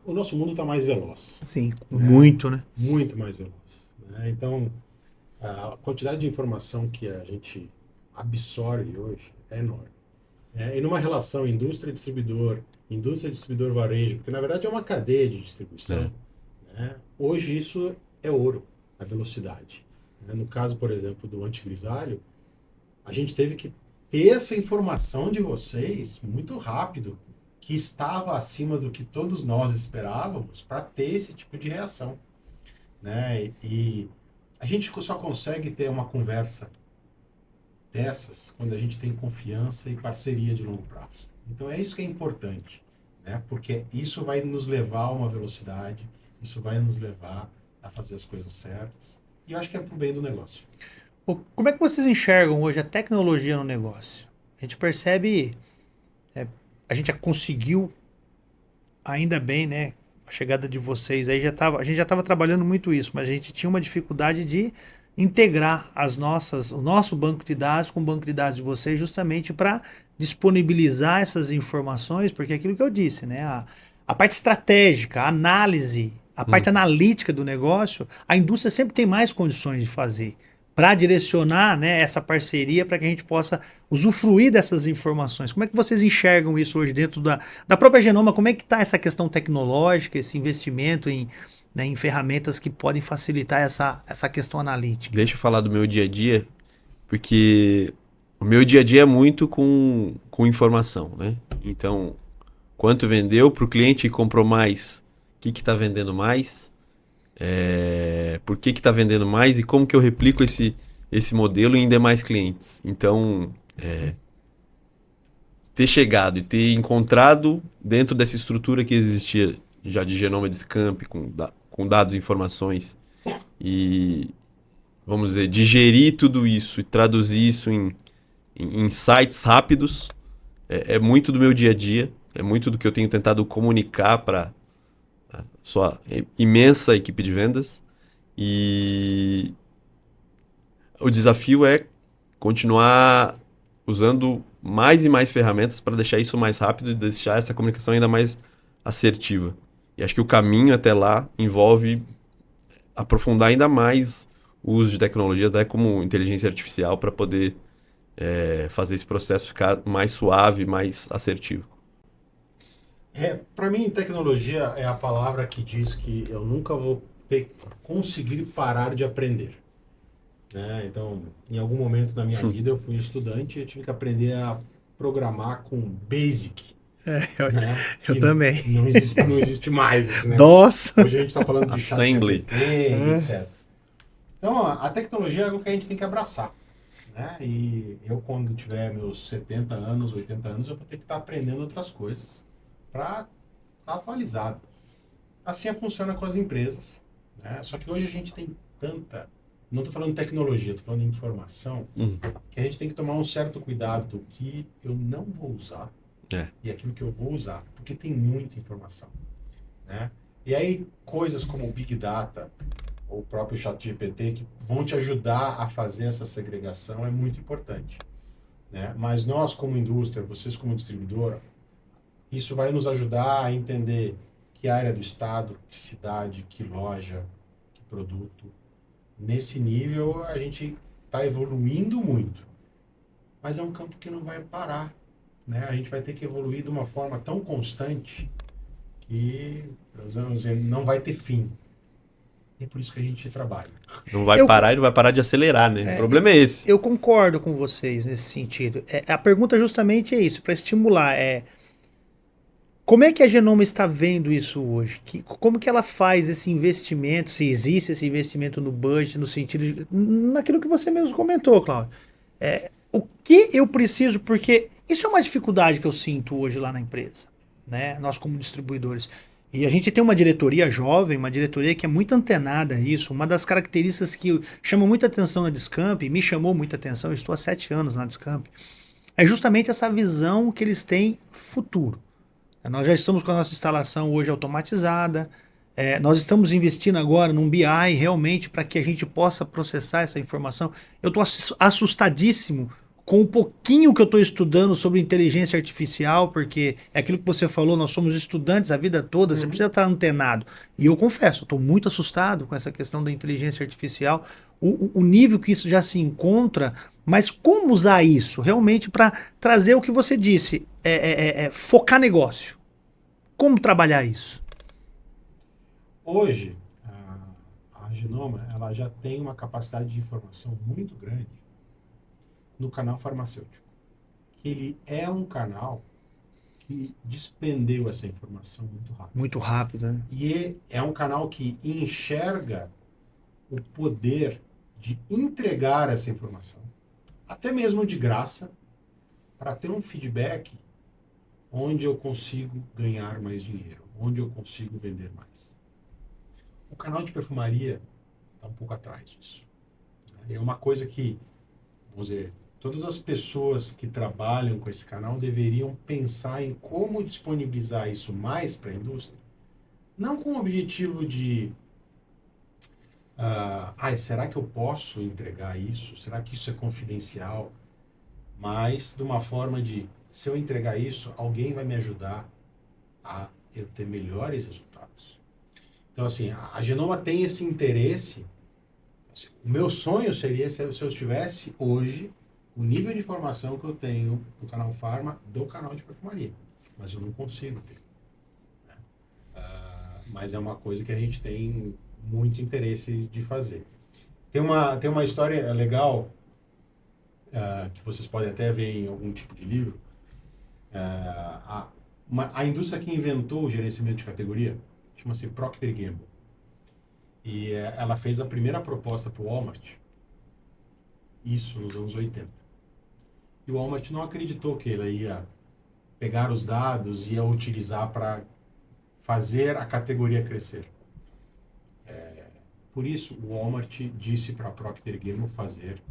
o nosso mundo está mais veloz. Sim, muito, né? Muito mais veloz. Né? Então, a quantidade de informação que a gente absorve hoje é enorme. E numa relação indústria-distribuidor varejo, porque na verdade é uma cadeia de distribuição, né? Hoje isso é ouro, a velocidade. No caso, por exemplo, do antigrisalho, a gente teve que ter essa informação de vocês muito rápido, que estava acima do que todos nós esperávamos para ter esse tipo de reação. Né? E a gente só consegue ter uma conversa dessas quando a gente tem confiança e parceria de longo prazo. Então é isso que é importante, né? Porque isso vai nos levar a uma velocidade, isso vai nos levar a fazer as coisas certas. E eu acho que é pro bem do negócio. Como é que vocês enxergam hoje a tecnologia no negócio? A gente percebe, a gente já conseguiu, ainda bem, né? A chegada de vocês aí a gente já estava trabalhando muito isso, mas a gente tinha uma dificuldade de integrar o nosso banco de dados com o banco de dados de vocês, justamente para disponibilizar essas informações, porque é aquilo que eu disse, né? A parte estratégica, a análise, a parte analítica do negócio, a indústria sempre tem mais condições de fazer, para direcionar, né, essa parceria para que a gente possa usufruir dessas informações. Como é que vocês enxergam isso hoje dentro da própria Genoma? Como é que está essa questão tecnológica, esse investimento em ferramentas que podem facilitar essa questão analítica? Deixa eu falar do meu dia a dia, porque o meu dia a dia é muito com informação, né? Então, quanto vendeu para o cliente que comprou mais, o que está vendendo mais, por que está vendendo mais e como que eu replico esse modelo em demais clientes. Então, ter chegado e ter encontrado dentro dessa estrutura que existia já de Genoma Discamp, com dados e informações, e, vamos dizer, digerir tudo isso e traduzir isso em insights rápidos, é muito do meu dia a dia, é muito do que eu tenho tentado comunicar para a sua imensa equipe de vendas. E o desafio é continuar usando mais e mais ferramentas para deixar isso mais rápido e deixar essa comunicação ainda mais assertiva. E acho que o caminho até lá envolve aprofundar ainda mais o uso de tecnologias, né, como inteligência artificial, para poder fazer esse processo ficar mais suave, mais assertivo. Para mim, tecnologia é a palavra que diz que eu nunca vou conseguir parar de aprender. né? Então, em algum momento da minha vida, eu fui estudante e eu tive que aprender a programar com Basic, Eu, né? eu Que também. não existe mais esse negócio. Nossa! Hoje a gente está falando de chat Assembly. GPT, etc. Então, a tecnologia é algo que a gente tem que abraçar, né? E eu, quando tiver meus 70 anos, 80 anos, eu vou ter que estar aprendendo outras coisas para estar atualizado. Assim funciona com as empresas, né? Só que hoje a gente tem tanta... Não estou falando de tecnologia, estou falando de informação, que a gente tem que tomar um certo cuidado do que eu não vou usar e aquilo que eu vou usar, porque tem muita informação, né? E aí, coisas como o Big Data, ou o próprio ChatGPT, que vão te ajudar a fazer essa segregação, é muito importante, né? Mas nós, como indústria, vocês como distribuidora, isso vai nos ajudar a entender que área do estado, que cidade, que loja, que produto. Nesse nível, a gente está evoluindo muito. Mas é um campo que não vai parar, né? A gente vai ter que evoluir de uma forma tão constante que, vamos dizer, não vai ter fim. É por isso que a gente trabalha. Não vai Eu- parar e não vai parar de acelerar, né? O problema é esse. Eu concordo com vocês nesse sentido. A pergunta justamente é isso, para estimular. Como é que a Genoma está vendo isso hoje? Como que ela faz esse investimento, se existe esse investimento no budget, no sentido naquilo que você mesmo comentou, Cláudio. O que eu preciso, porque isso é uma dificuldade que eu sinto hoje lá na empresa, né? Nós como distribuidores. E a gente tem uma diretoria jovem, uma diretoria que é muito antenada a isso. Uma das características que chama muita atenção na Discamp, me chamou muita atenção, eu estou há 7 anos na Discamp, é justamente essa visão que eles têm futuro. Nós já estamos com a nossa instalação hoje automatizada. Nós estamos investindo agora num BI realmente para que a gente possa processar essa informação. Eu estou assustadíssimo com o pouquinho que eu estou estudando sobre inteligência artificial, porque é aquilo que você falou, nós somos estudantes a vida toda, você precisa estar antenado. E eu confesso, estou muito assustado com essa questão da inteligência artificial, o nível que isso já se encontra, mas como usar isso realmente para trazer o que você disse, focar negócio. Como trabalhar isso? Hoje, a Genoma ela já tem uma capacidade de informação muito grande no canal farmacêutico. Ele é um canal que despendeu essa informação muito rápido. Muito rápido, né? E é um canal que enxerga o poder de entregar essa informação, até mesmo de graça, para ter um feedback onde eu consigo ganhar mais dinheiro, onde eu consigo vender mais. O canal de perfumaria está um pouco atrás disso. É uma coisa que, vamos dizer, todas as pessoas que trabalham com esse canal deveriam pensar em como disponibilizar isso mais para a indústria. Não com o objetivo de será que eu posso entregar isso? Será que isso é confidencial? Mas de uma forma de, se eu entregar isso, alguém vai me ajudar a eu ter melhores resultados. Então, assim, a Genoma tem esse interesse. Assim, o meu sonho seria se eu tivesse hoje o nível de informação que eu tenho do canal Farma, do canal de perfumaria. Mas eu não consigo ter. Né? Mas é uma coisa que a gente tem muito interesse de fazer. Tem uma história legal, que vocês podem até ver em algum tipo de livro. A indústria que inventou o gerenciamento de categoria chama-se Procter & Gamble. E ela fez a primeira proposta para o Walmart, isso nos anos 80. E o Walmart não acreditou que ele ia pegar os dados e ia utilizar para fazer a categoria crescer. Por isso, o Walmart disse para a Procter & Gamble fazer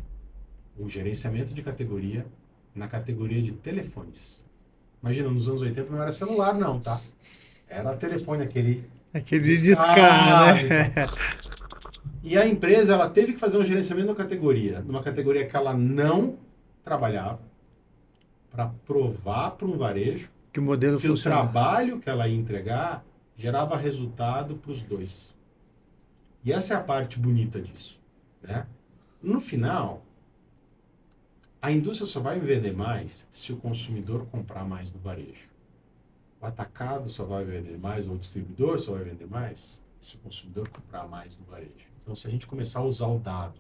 o gerenciamento de categoria na categoria de telefones. Imagina, nos anos 80 não era celular não, tá? Era telefone, aquele discar, né? então. E a empresa, ela teve que fazer um gerenciamento numa categoria que ela não trabalhava, para provar para um varejo Que o modelo que o funciona. trabalho que ela ia entregar gerava resultado para os dois. E essa é a parte bonita disso, né? No final, a indústria só vai vender mais se o consumidor comprar mais do varejo. O atacado só vai vender mais, ou o distribuidor só vai vender mais se o consumidor comprar mais do varejo. Então, se a gente começar a usar o dado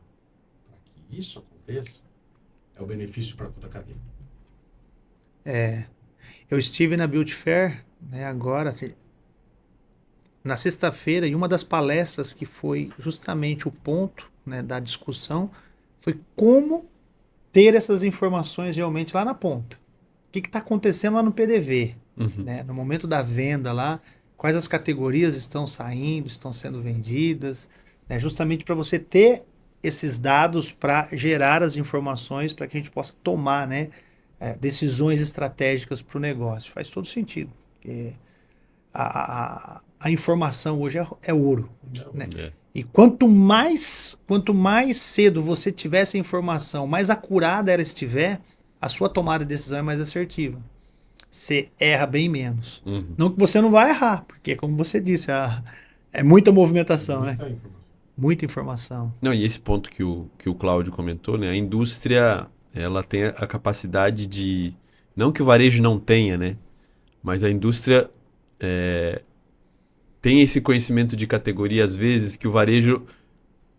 para que isso aconteça, é o benefício para toda a cadeia. Eu estive na Build Fair, né, agora, na sexta-feira, e uma das palestras que foi justamente o ponto, né, da discussão foi como ter essas informações realmente lá na ponta. O que está acontecendo lá no PDV, né, no momento da venda lá, quais as categorias estão saindo, estão sendo vendidas, né, justamente para você ter esses dados para gerar as informações para que a gente possa tomar, né, decisões estratégicas para o negócio. Faz todo sentido. Porque a informação hoje é ouro. Né? E quanto mais cedo você tiver essa informação, mais acurada ela estiver, a sua tomada de decisão é mais assertiva. Você erra bem menos. Não que você não vai errar, porque como você disse, é muita movimentação, né? Muita informação. Não, e esse ponto que o Cláudio comentou, né? A indústria, ela tem a capacidade de... Não que o varejo não tenha, né? Mas a indústria tem esse conhecimento de categoria, às vezes, que o varejo,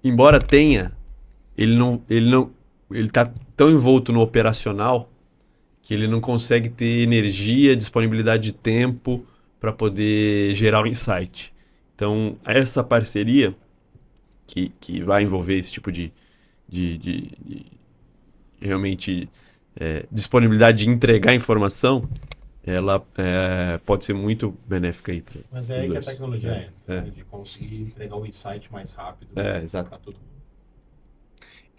embora tenha, ele está tão envolto no operacional que ele não consegue ter energia, disponibilidade de tempo para poder gerar um insight. Então, essa parceria que vai envolver esse tipo de realmente disponibilidade de entregar informação, ela pode ser muito benéfica aí. Mas é aí que a tecnologia entra, de conseguir entregar o insight mais rápido exato. para todo mundo.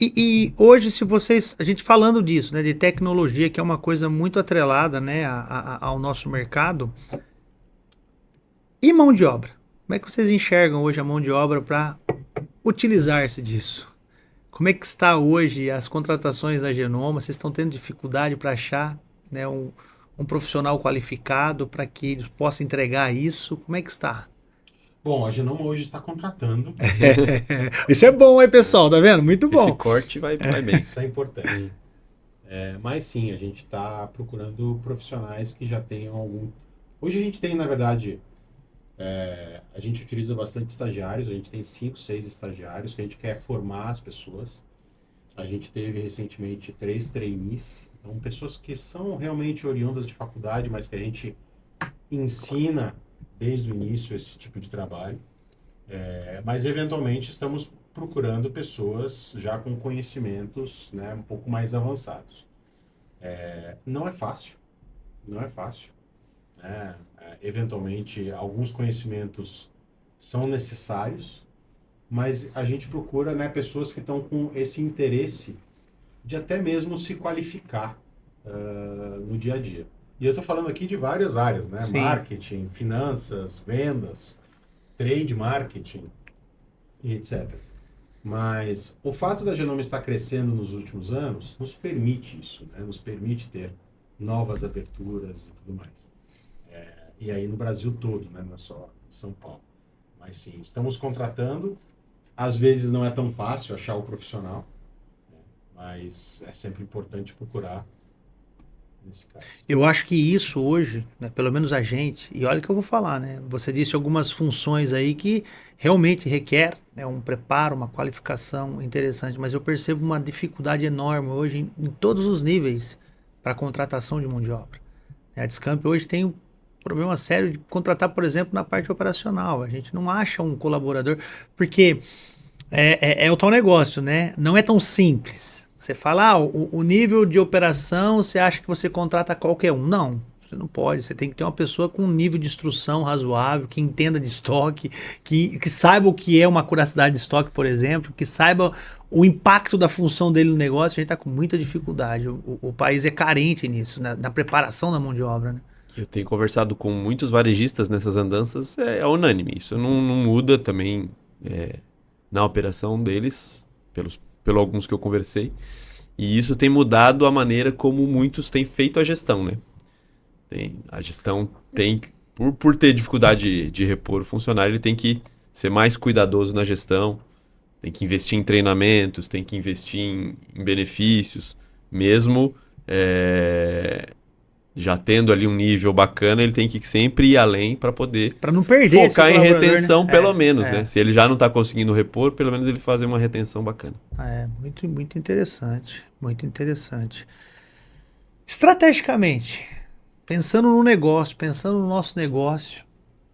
E hoje, a gente falando disso, né, de tecnologia, que é uma coisa muito atrelada, né, ao nosso mercado, e mão de obra? Como é que vocês enxergam hoje a mão de obra para utilizar-se disso? Como é que está hoje as contratações da Genomma? Vocês estão tendo dificuldade para achar, né, um profissional qualificado para que ele possa entregar isso? Como é que está? Bom, a Genomma hoje está contratando. Isso é bom, hein, pessoal? Tá vendo? Muito bom. Esse corte vai bem. Isso é importante. Mas sim, a gente está procurando profissionais que já tenham algum... Hoje a gente tem, na verdade, a gente utiliza bastante estagiários. A gente tem 5, 6 estagiários que a gente quer formar as pessoas. A gente teve recentemente 3 trainees. Então, pessoas que são realmente oriundas de faculdade, mas que a gente ensina desde o início esse tipo de trabalho. Mas, eventualmente, estamos procurando pessoas já com conhecimentos, né, um pouco mais avançados. Não é fácil. Não é fácil. Eventualmente, alguns conhecimentos são necessários, mas a gente procura, né, pessoas que estão com esse interesse de até mesmo se qualificar no dia a dia. E eu estou falando aqui de várias áreas, né? Sim. Marketing, finanças, vendas, trade marketing e etc. Mas o fato da Genomma estar crescendo nos últimos anos nos permite isso, né? Nos permite ter novas aberturas e tudo mais. E aí no Brasil todo, né? Não é só em São Paulo. Mas sim, estamos contratando. Às vezes não é tão fácil achar o profissional, né? Mas é sempre importante procurar nesse caso. Eu acho que isso hoje, né, pelo menos a gente, e olha o que eu vou falar, né? Você disse algumas funções aí que realmente requer, né, um preparo, uma qualificação interessante, mas eu percebo uma dificuldade enorme hoje em todos os níveis para a contratação de mão de obra. A Descamp hoje tem um problema sério de contratar, por exemplo, na parte operacional. A gente não acha um colaborador, porque é o tal negócio, né? Não é tão simples. Você fala, o nível de operação, você acha que você contrata qualquer um. Não, você não pode. Você tem que ter uma pessoa com um nível de instrução razoável, que entenda de estoque, que saiba o que é uma curiosidade de estoque, por exemplo, que saiba o impacto da função dele no negócio. A gente está com muita dificuldade. O país é carente nisso, na preparação da mão de obra, né? Eu tenho conversado com muitos varejistas nessas andanças, é unânime. Isso não muda também na operação deles, pelo alguns que eu conversei. E isso tem mudado a maneira como muitos têm feito a gestão, né? A gestão tem, por ter dificuldade de repor o funcionário, ele tem que ser mais cuidadoso na gestão, tem que investir em treinamentos, tem que investir em benefícios, mesmo já tendo ali um nível bacana, ele tem que sempre ir além para poder Para não perder esse focar em colaborador, retenção, né? pelo menos, né? Se ele já não está conseguindo repor, pelo menos ele fazer uma retenção bacana. Muito, muito interessante. Muito interessante. Estrategicamente, pensando no negócio, pensando no nosso negócio,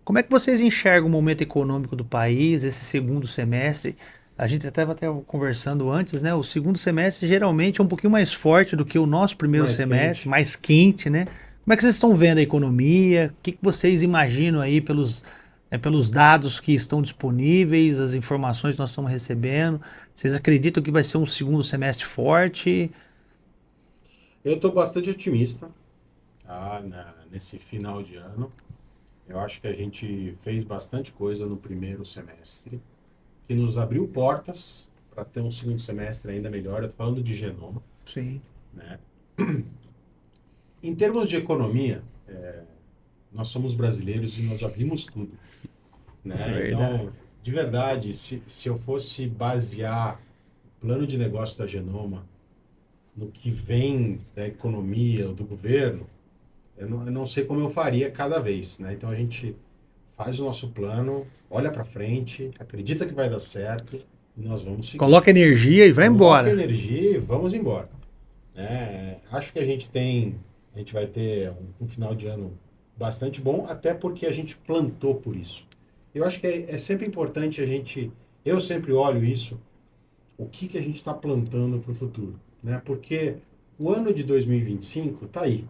como é que vocês enxergam o momento econômico do país, esse segundo semestre? A gente estava até conversando antes, né? O segundo semestre geralmente é um pouquinho mais forte do que o nosso primeiro semestre, mais quente, né? Como é que vocês estão vendo a economia? O que vocês imaginam aí pelos dados que estão disponíveis, as informações que nós estamos recebendo? Vocês acreditam que vai ser um segundo semestre forte? Eu estou bastante otimista nesse final de ano. Eu acho que a gente fez bastante coisa no primeiro semestre, que nos abriu portas para ter um segundo semestre ainda melhor. Eu estou falando de Genoma. Sim. Né? Em termos de economia, nós somos brasileiros e nós já vimos tudo. Né? Então, de verdade, se eu fosse basear o plano de negócio da Genoma no que vem da economia ou do governo, eu não sei como eu faria cada vez. Né? Então, a gente faz o nosso plano, olha para frente, acredita que vai dar certo e nós vamos seguir. Coloca energia e vai embora. Coloca energia e vamos embora. Acho que a gente vai ter um final de ano bastante bom, até porque a gente plantou por isso. Eu acho que é sempre importante eu sempre olho isso, o que a gente está plantando para o futuro. Né? Porque o ano de 2025 está aí.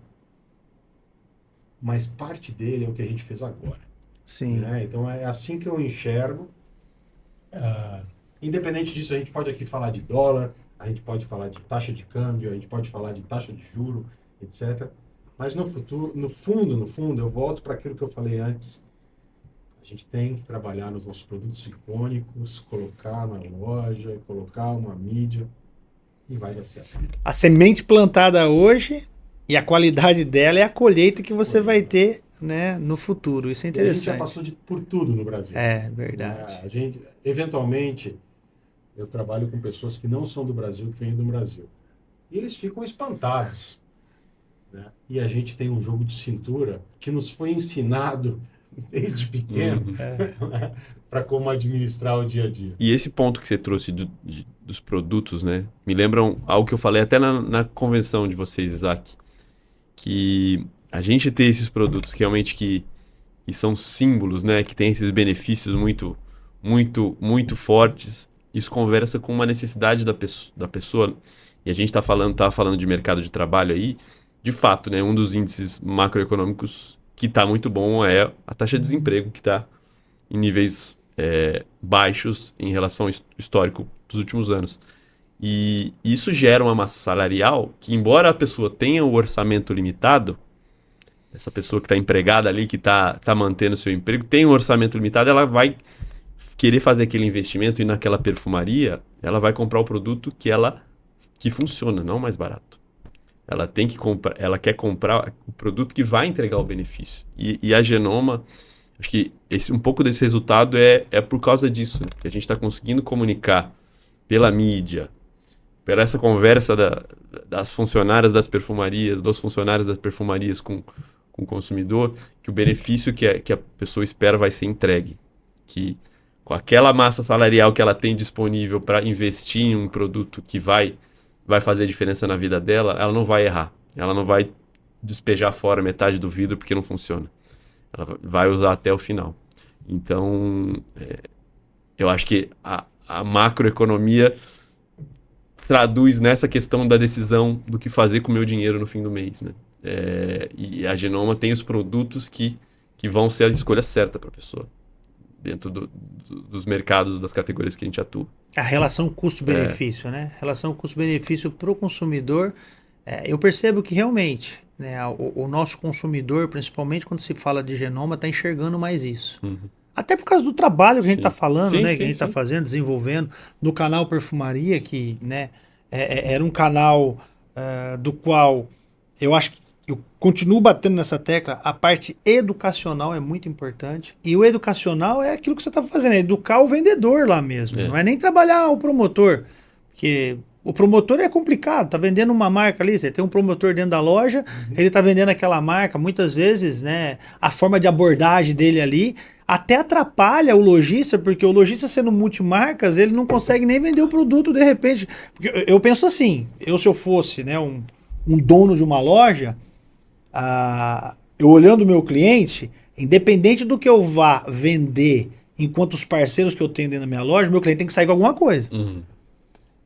Mas parte dele é o que a gente fez agora. Sim. Né? Então é assim que eu enxergo. Independente disso, a gente pode aqui falar de dólar, a gente pode falar de taxa de câmbio, a gente pode falar de taxa de juro, etc. Mas no futuro, no fundo, eu volto para aquilo que eu falei antes. A gente tem que trabalhar nos nossos produtos icônicos, colocar na loja, colocar uma mídia e vai dar certo. A semente plantada hoje e a qualidade dela é a colheita que você vai ter, né, no futuro. Isso é interessante. A gente já passou por tudo no Brasil. É verdade. A gente, eventualmente, eu trabalho com pessoas que não são do Brasil, que vêm do Brasil. E eles ficam espantados. Né? E a gente tem um jogo de cintura que nos foi ensinado desde pequeno para como administrar o dia a dia. E esse ponto que você trouxe dos produtos, né, me lembram algo que eu falei até na convenção de vocês, Isaac, que a gente ter esses produtos que realmente que são símbolos, né, que tem esses benefícios muito, muito, muito fortes, isso conversa com uma necessidade da pessoa. E a gente tava falando de mercado de trabalho aí, de fato, né, um dos índices macroeconômicos que está muito bom é a taxa de desemprego, que está em níveis baixos em relação ao histórico dos últimos anos. E isso gera uma massa salarial que, embora a pessoa tenha o orçamento limitado, essa pessoa que está empregada ali, que está mantendo o seu emprego, tem um orçamento limitado, ela vai querer fazer aquele investimento e naquela perfumaria, ela vai comprar o produto que funciona, não o mais barato. Ela tem que comprar, ela quer comprar o produto que vai entregar o benefício. E a Genoma, acho que um pouco desse resultado é por causa disso, né? Que a gente está conseguindo comunicar pela mídia, pela essa conversa das funcionárias das perfumarias, dos funcionários das perfumarias com o consumidor, que o benefício que a pessoa espera vai ser entregue. Que com aquela massa salarial que ela tem disponível para investir em um produto que vai fazer diferença na vida dela, ela não vai errar. Ela não vai despejar fora metade do vidro porque não funciona. Ela vai usar até o final. Então, eu acho que a macroeconomia traduz nessa questão da decisão do que fazer com o meu dinheiro no fim do mês. Né? E a Genoma tem os produtos que vão ser a escolha certa para a pessoa, dentro dos mercados, das categorias que a gente atua. A relação custo-benefício, né? Relação custo-benefício para o consumidor. Eu percebo que realmente, né, o nosso consumidor, principalmente quando se fala de Genoma, está enxergando mais isso. Uhum. Até por causa do trabalho que a gente está falando, Sim, né? sim, Que a gente está sim. fazendo, desenvolvendo. No canal Perfumaria, que, né, era um canal do qual eu acho que eu continuo batendo nessa tecla, a parte educacional é muito importante. E o educacional é aquilo que você está fazendo, é educar o vendedor lá mesmo. Não é nem trabalhar o promotor. Porque O promotor é complicado, tá vendendo uma marca ali, você tem um promotor dentro da loja, ele tá vendendo aquela marca, muitas vezes, né, a forma de abordagem dele ali até atrapalha o lojista, porque o lojista sendo multimarcas, ele não consegue nem vender o produto de repente. Porque eu penso assim, se eu fosse, né, um dono de uma loja, eu olhando o meu cliente, independente do que eu vá vender enquanto os parceiros que eu tenho dentro da minha loja, meu cliente tem que sair com alguma coisa. Uhum.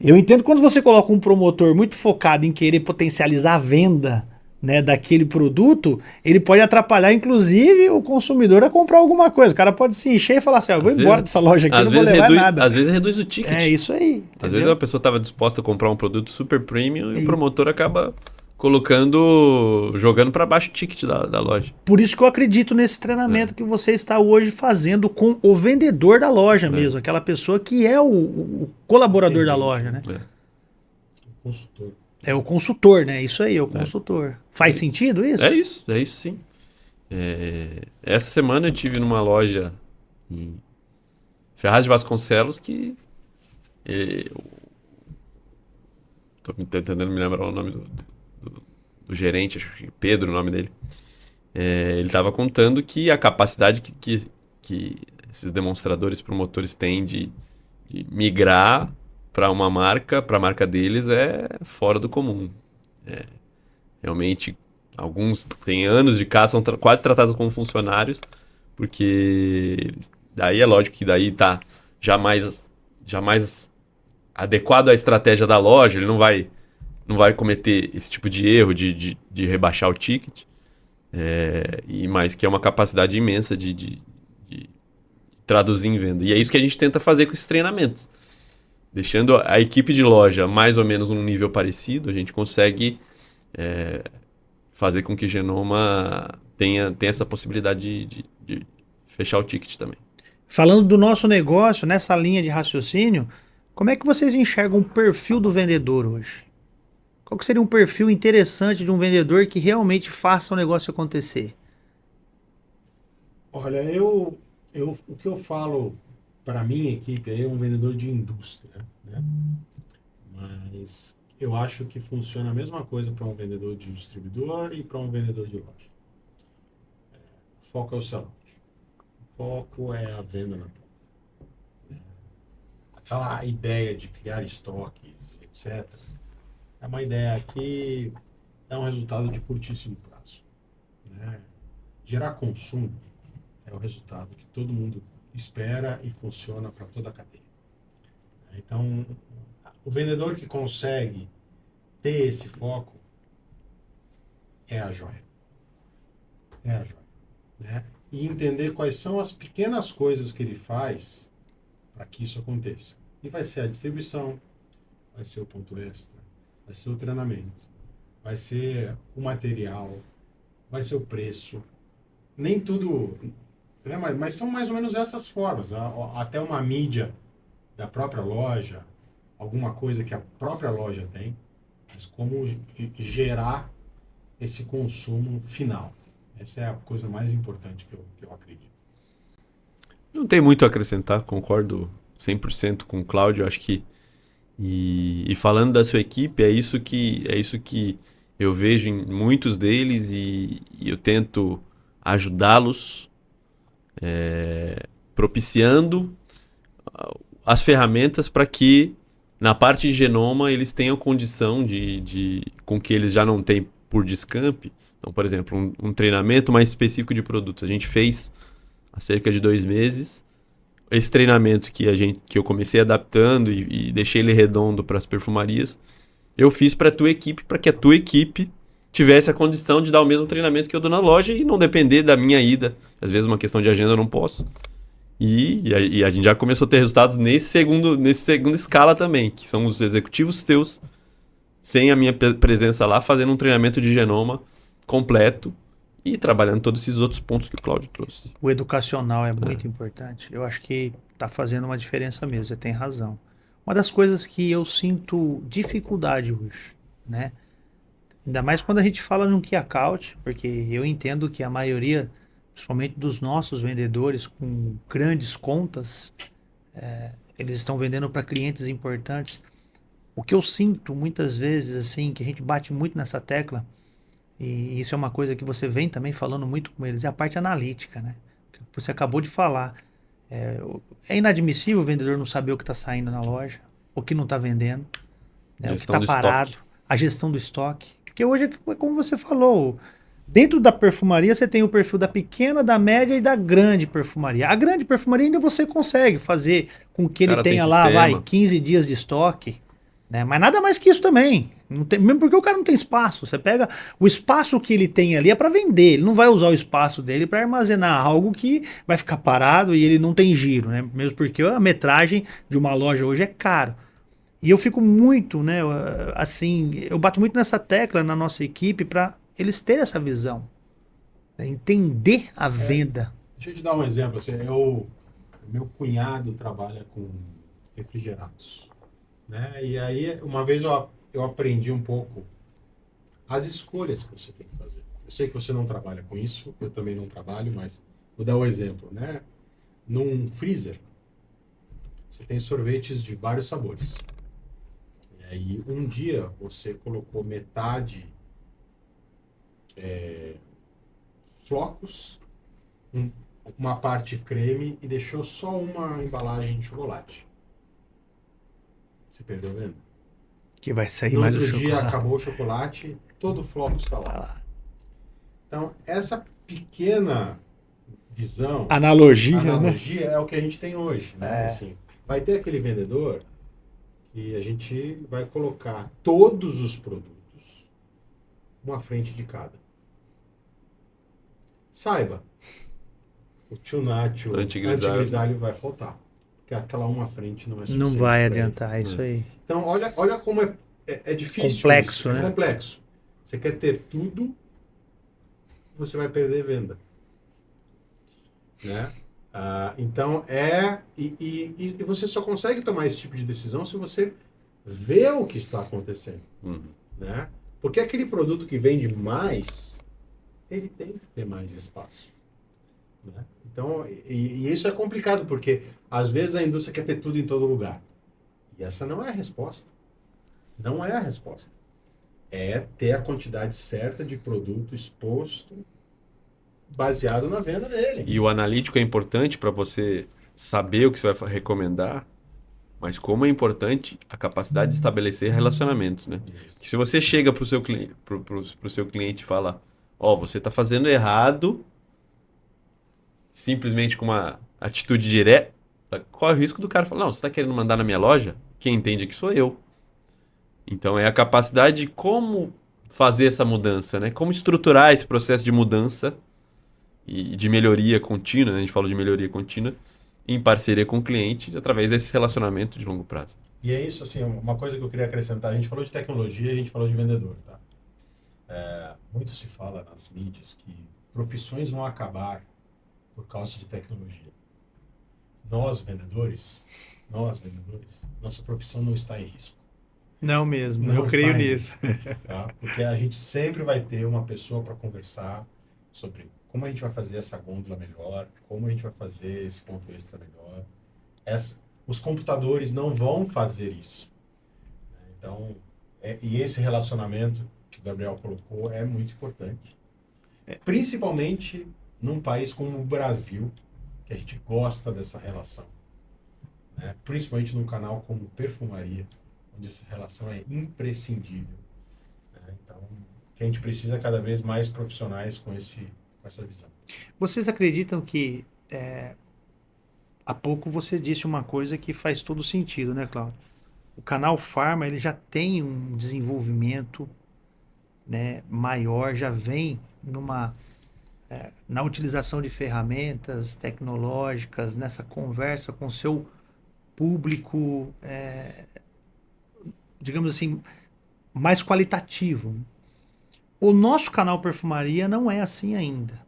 Eu entendo quando você coloca um promotor muito focado em querer potencializar a venda, né, daquele produto, ele pode atrapalhar, inclusive, o consumidor a comprar alguma coisa. O cara pode se encher e falar assim, eu vou embora dessa loja aqui, não vou levar nada. Às vezes reduz o ticket. É isso aí. Às vezes a pessoa estava disposta a comprar um produto super premium e o promotor acaba jogando para baixo o ticket da loja. Por isso que eu acredito nesse treinamento que você está hoje fazendo com o vendedor da loja mesmo, aquela pessoa que é o colaborador da loja, né? O consultor. É o consultor, né? Isso aí, é o consultor. Faz sentido isso? É isso sim. Essa semana eu tive numa loja em Ferraz de Vasconcelos que tô tentando me lembrar o nome do gerente, acho que Pedro, o nome dele. Ele estava contando que a capacidade que esses demonstradores promotores têm de migrar para uma marca, para a marca deles, é fora do comum. Realmente, alguns têm anos de casa, são quase tratados como funcionários, porque daí é lógico que daí tá já mais adequado à estratégia da loja, ele não vai cometer esse tipo de erro de rebaixar o ticket, mas que é uma capacidade imensa de traduzir em venda. E é isso que a gente tenta fazer com esses treinamentos. Deixando a equipe de loja mais ou menos num nível parecido, a gente consegue fazer com que Genoma tenha essa possibilidade de fechar o ticket também. Falando do nosso negócio, nessa linha de raciocínio, como é que vocês enxergam o perfil do vendedor hoje? Qual que seria um perfil interessante de um vendedor que realmente faça o negócio acontecer? Olha, o que eu falo para a minha equipe é um vendedor de indústria, né? Mas eu acho que funciona a mesma coisa para um vendedor de distribuidor e para um vendedor de loja. O foco é o sellout. O foco é a venda na ponta. Aquela ideia de criar estoques, etc., é uma ideia que é um resultado de curtíssimo prazo, né? Gerar consumo é o resultado que todo mundo espera e funciona para toda a cadeia. Então, o vendedor que consegue ter esse foco é a joia. É a joia, né? E entender quais são as pequenas coisas que ele faz para que isso aconteça. E vai ser a distribuição, vai ser o ponto extra, vai ser o treinamento, vai ser o material, vai ser o preço. Nem tudo, né? Mas são mais ou menos essas formas. Até uma mídia da própria loja, alguma coisa que a própria loja tem, mas como gerar esse consumo final. Essa é a coisa mais importante que eu acredito. Não tem muito a acrescentar, concordo 100% com o Cláudio, acho que e falando da sua equipe, é isso que eu vejo em muitos deles e eu tento ajudá-los, propiciando as ferramentas para que na parte de Genoma eles tenham condição com que eles já não têm por Discamp. Então, por exemplo, um treinamento mais específico de produtos. A gente fez há cerca de 2 meses. Esse treinamento que eu comecei adaptando e deixei ele redondo para as perfumarias, eu fiz para a tua equipe, para que a tua equipe tivesse a condição de dar o mesmo treinamento que eu dou na loja e não depender da minha ida. Às vezes uma questão de agenda eu não posso. E a gente já começou a ter resultados nesse segunda escala também, que são os executivos teus, sem a minha presença lá, fazendo um treinamento de Genoma completo e trabalhando todos esses outros pontos que o Cláudio trouxe. O educacional é muito importante. Eu acho que está fazendo uma diferença mesmo, você tem razão. Uma das coisas que eu sinto dificuldade hoje, né? Ainda mais quando a gente fala num key account, porque eu entendo que a maioria, principalmente dos nossos vendedores com grandes contas, eles estão vendendo para clientes importantes. O que eu sinto muitas vezes, assim, que a gente bate muito nessa tecla, e isso é uma coisa que você vem também falando muito com eles, é a parte analítica, né? Que você acabou de falar. É inadmissível o vendedor não saber o que está saindo na loja, o que não está vendendo, né? O que Gestão está do parado, estoque. a gestão do estoque. Porque hoje, é como você falou, dentro da perfumaria você tem o perfil da pequena, da média e da grande perfumaria. A grande perfumaria ainda você consegue fazer com que O ele cara tem tenha lá, vai, sistema. 15 dias de estoque, né? Mas nada mais que isso também. Não tem, mesmo porque o cara não tem espaço. Você pega o espaço que ele tem ali é para vender. Ele não vai usar o espaço dele para armazenar algo que vai ficar parado e ele não tem giro, né? Mesmo porque a metragem de uma loja hoje é caro. E eu fico muito, né? Assim, eu bato muito nessa tecla na nossa equipe para eles terem essa visão, né? Entender a venda. Deixa eu te dar um exemplo. Assim, meu cunhado trabalha com refrigerados, né? E aí, uma vez eu aprendi um pouco as escolhas que você tem que fazer. Eu sei que você não trabalha com isso, eu também não trabalho, mas vou dar um exemplo, né? Num freezer, você tem sorvetes de vários sabores. E aí, um dia, você colocou metade flocos, uma parte creme e deixou só uma embalagem de chocolate. Você perdeu a venda. Que vai sair No mais o outro dia chocolate. acabou o chocolate, todo o floco está Tá lá. lá. Então, essa pequena visão, Analogia, né? analogia é o que a gente tem hoje, né? É. Assim, vai ter aquele vendedor que a gente vai colocar todos os produtos uma frente de cada. Saiba, o tio Nacho Antigrisalho. antigrisalho vai faltar. Porque aquela uma frente não é suficiente. Não vai pra ele. adiantar, é isso aí. Então, olha como é difícil. Complexo, isso. né? É complexo. Você quer ter tudo, você vai perder venda. Né? Então, e você só consegue tomar esse tipo de decisão se você vê o que está acontecendo. Né? Porque aquele produto que vende mais, ele tem que ter mais espaço. Né? Então, e isso é complicado, porque às vezes a indústria quer ter tudo em todo lugar. E essa não é a resposta. Não é a resposta. É ter a quantidade certa de produto exposto baseado na venda dele. E o analítico é importante para você saber o que você vai recomendar, mas como é importante a capacidade de estabelecer relacionamentos, né? Que se você chega para o seu, pro seu cliente e fala, ó, você está fazendo errado, simplesmente com uma atitude direta, corre o risco do cara falar, não, você está querendo mandar na minha loja? Quem entende aqui sou eu. Então é a capacidade de como fazer essa mudança, né? Como estruturar esse processo de mudança e de melhoria contínua, né? A gente falou de melhoria contínua, em parceria com o cliente, através desse relacionamento de longo prazo. E é isso, assim, uma coisa que eu queria acrescentar, a gente falou de tecnologia, a gente falou de vendedor, tá? Muito se fala nas mídias que profissões vão acabar por causa de tecnologia. Nós, vendedores, nossa profissão não está em risco. Não mesmo, Não eu creio está em nisso. risco, tá? Porque a gente sempre vai ter uma pessoa para conversar sobre como a gente vai fazer essa gôndola melhor, como a gente vai fazer esse ponto extra melhor. Os computadores não vão fazer isso. Então, e esse relacionamento que o Gabriel colocou é muito importante. Principalmente num país como o Brasil, que a gente gosta dessa relação. Né? Principalmente num canal como Perfumaria, onde essa relação é imprescindível. Né? Então, que a gente precisa cada vez mais profissionais com essa visão. Vocês acreditam que há pouco você disse uma coisa que faz todo sentido, né, Cláudio? O canal Pharma ele já tem um desenvolvimento, né, maior, já vem na utilização de ferramentas tecnológicas, nessa conversa com o seu público, digamos assim, mais qualitativo. O nosso canal Perfumaria não é assim ainda.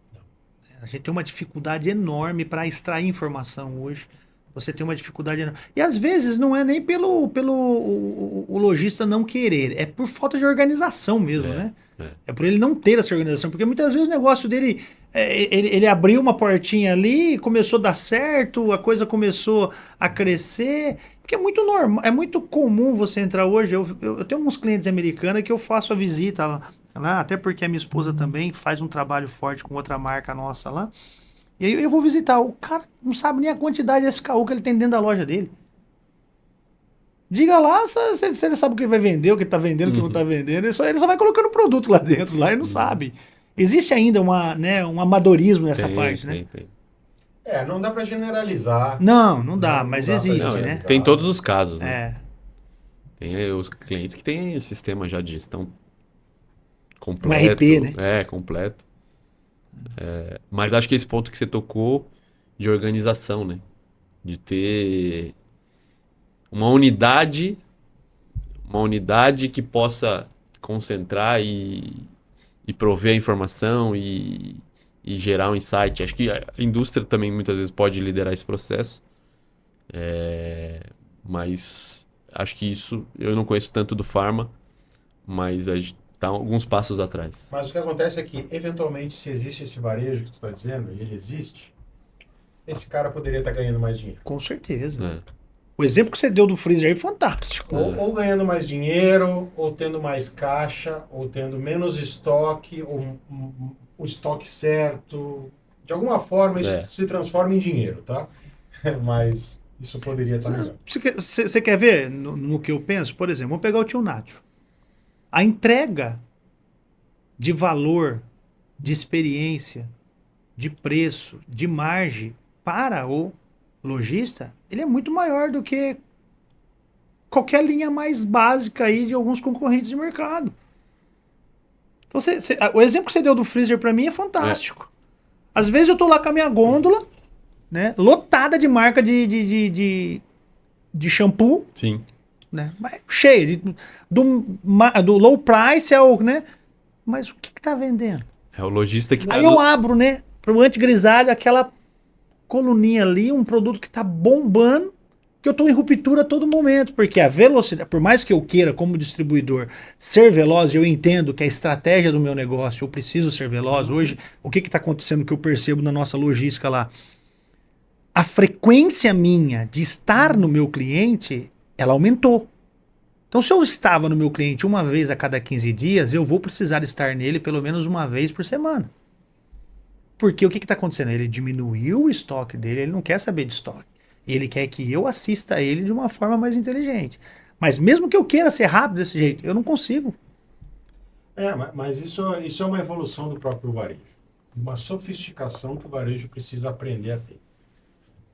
A gente tem uma dificuldade enorme para extrair informação hoje. Você tem uma dificuldade enorme. E às vezes não é nem pelo o lojista não querer, é por falta de organização mesmo, né? É por ele não ter essa organização. Porque muitas vezes o negócio dele ele abriu uma portinha ali, começou a dar certo, a coisa começou a crescer. Porque é muito normal, é muito comum você entrar hoje. Eu tenho alguns clientes americanos que eu faço a visita lá, até porque a minha esposa também faz um trabalho forte com outra marca nossa lá. E aí eu vou visitar. O cara não sabe nem a quantidade de SKU que ele tem dentro da loja dele. Diga lá se ele sabe o que vai vender, o que está vendendo, o que não está vendendo. Ele só vai colocando produto lá dentro, lá e não sabe. Existe ainda um amadorismo nessa parte, né? Tem. Não dá para generalizar. Não dá, mas dá pra existe, Não, né? tem todos os casos, né? É. Tem os clientes que têm sistema já de gestão completo. Um RP, né? Completo. Mas acho que esse ponto que você tocou de organização, né? De ter uma unidade que possa concentrar e prover a informação e gerar um insight. Acho que a indústria também muitas vezes pode liderar esse processo. Mas acho que isso eu não conheço tanto do Pharma, mas a gente está alguns passos atrás. Mas o que acontece é que, eventualmente, se existe esse varejo que tu está dizendo, e ele existe, esse cara poderia estar ganhando mais dinheiro. Com certeza. É. O exemplo que você deu do freezer aí é fantástico. Ou ganhando mais dinheiro, ou tendo mais caixa, ou tendo menos estoque, ou o estoque certo. De alguma forma, isso se transforma em dinheiro, tá? Mas isso poderia estar melhor. Você quer ver no que eu penso? Por exemplo, vamos pegar o Tio Nacho. A entrega de valor, de experiência, de preço, de margem para o lojista, ele é muito maior do que qualquer linha mais básica aí de alguns concorrentes de mercado. Então, o exemplo que você deu do freezer para mim é fantástico. Às vezes eu tô lá com a minha gôndola, né, lotada de marca de shampoo. Sim. Né, cheia do low price né? Mas o que tá vendendo? É o lojista que Aí eu abro, né, pro antigrisalho aquela coluninha ali, um produto que tá bombando, que eu tô em ruptura a todo momento, porque a velocidade, por mais que eu queira como distribuidor ser veloz, eu entendo que a estratégia do meu negócio, eu preciso ser veloz. Hoje, o que tá acontecendo que eu percebo na nossa logística lá? A frequência minha de estar no meu cliente, ela aumentou. Então, se eu estava no meu cliente uma vez a cada 15 dias, eu vou precisar estar nele pelo menos uma vez por semana. Porque o que está acontecendo? Ele diminuiu o estoque dele, ele não quer saber de estoque. Ele quer que eu assista a ele de uma forma mais inteligente. Mas mesmo que eu queira ser rápido desse jeito, eu não consigo. Mas isso é uma evolução do próprio varejo. Uma sofisticação que o varejo precisa aprender a ter.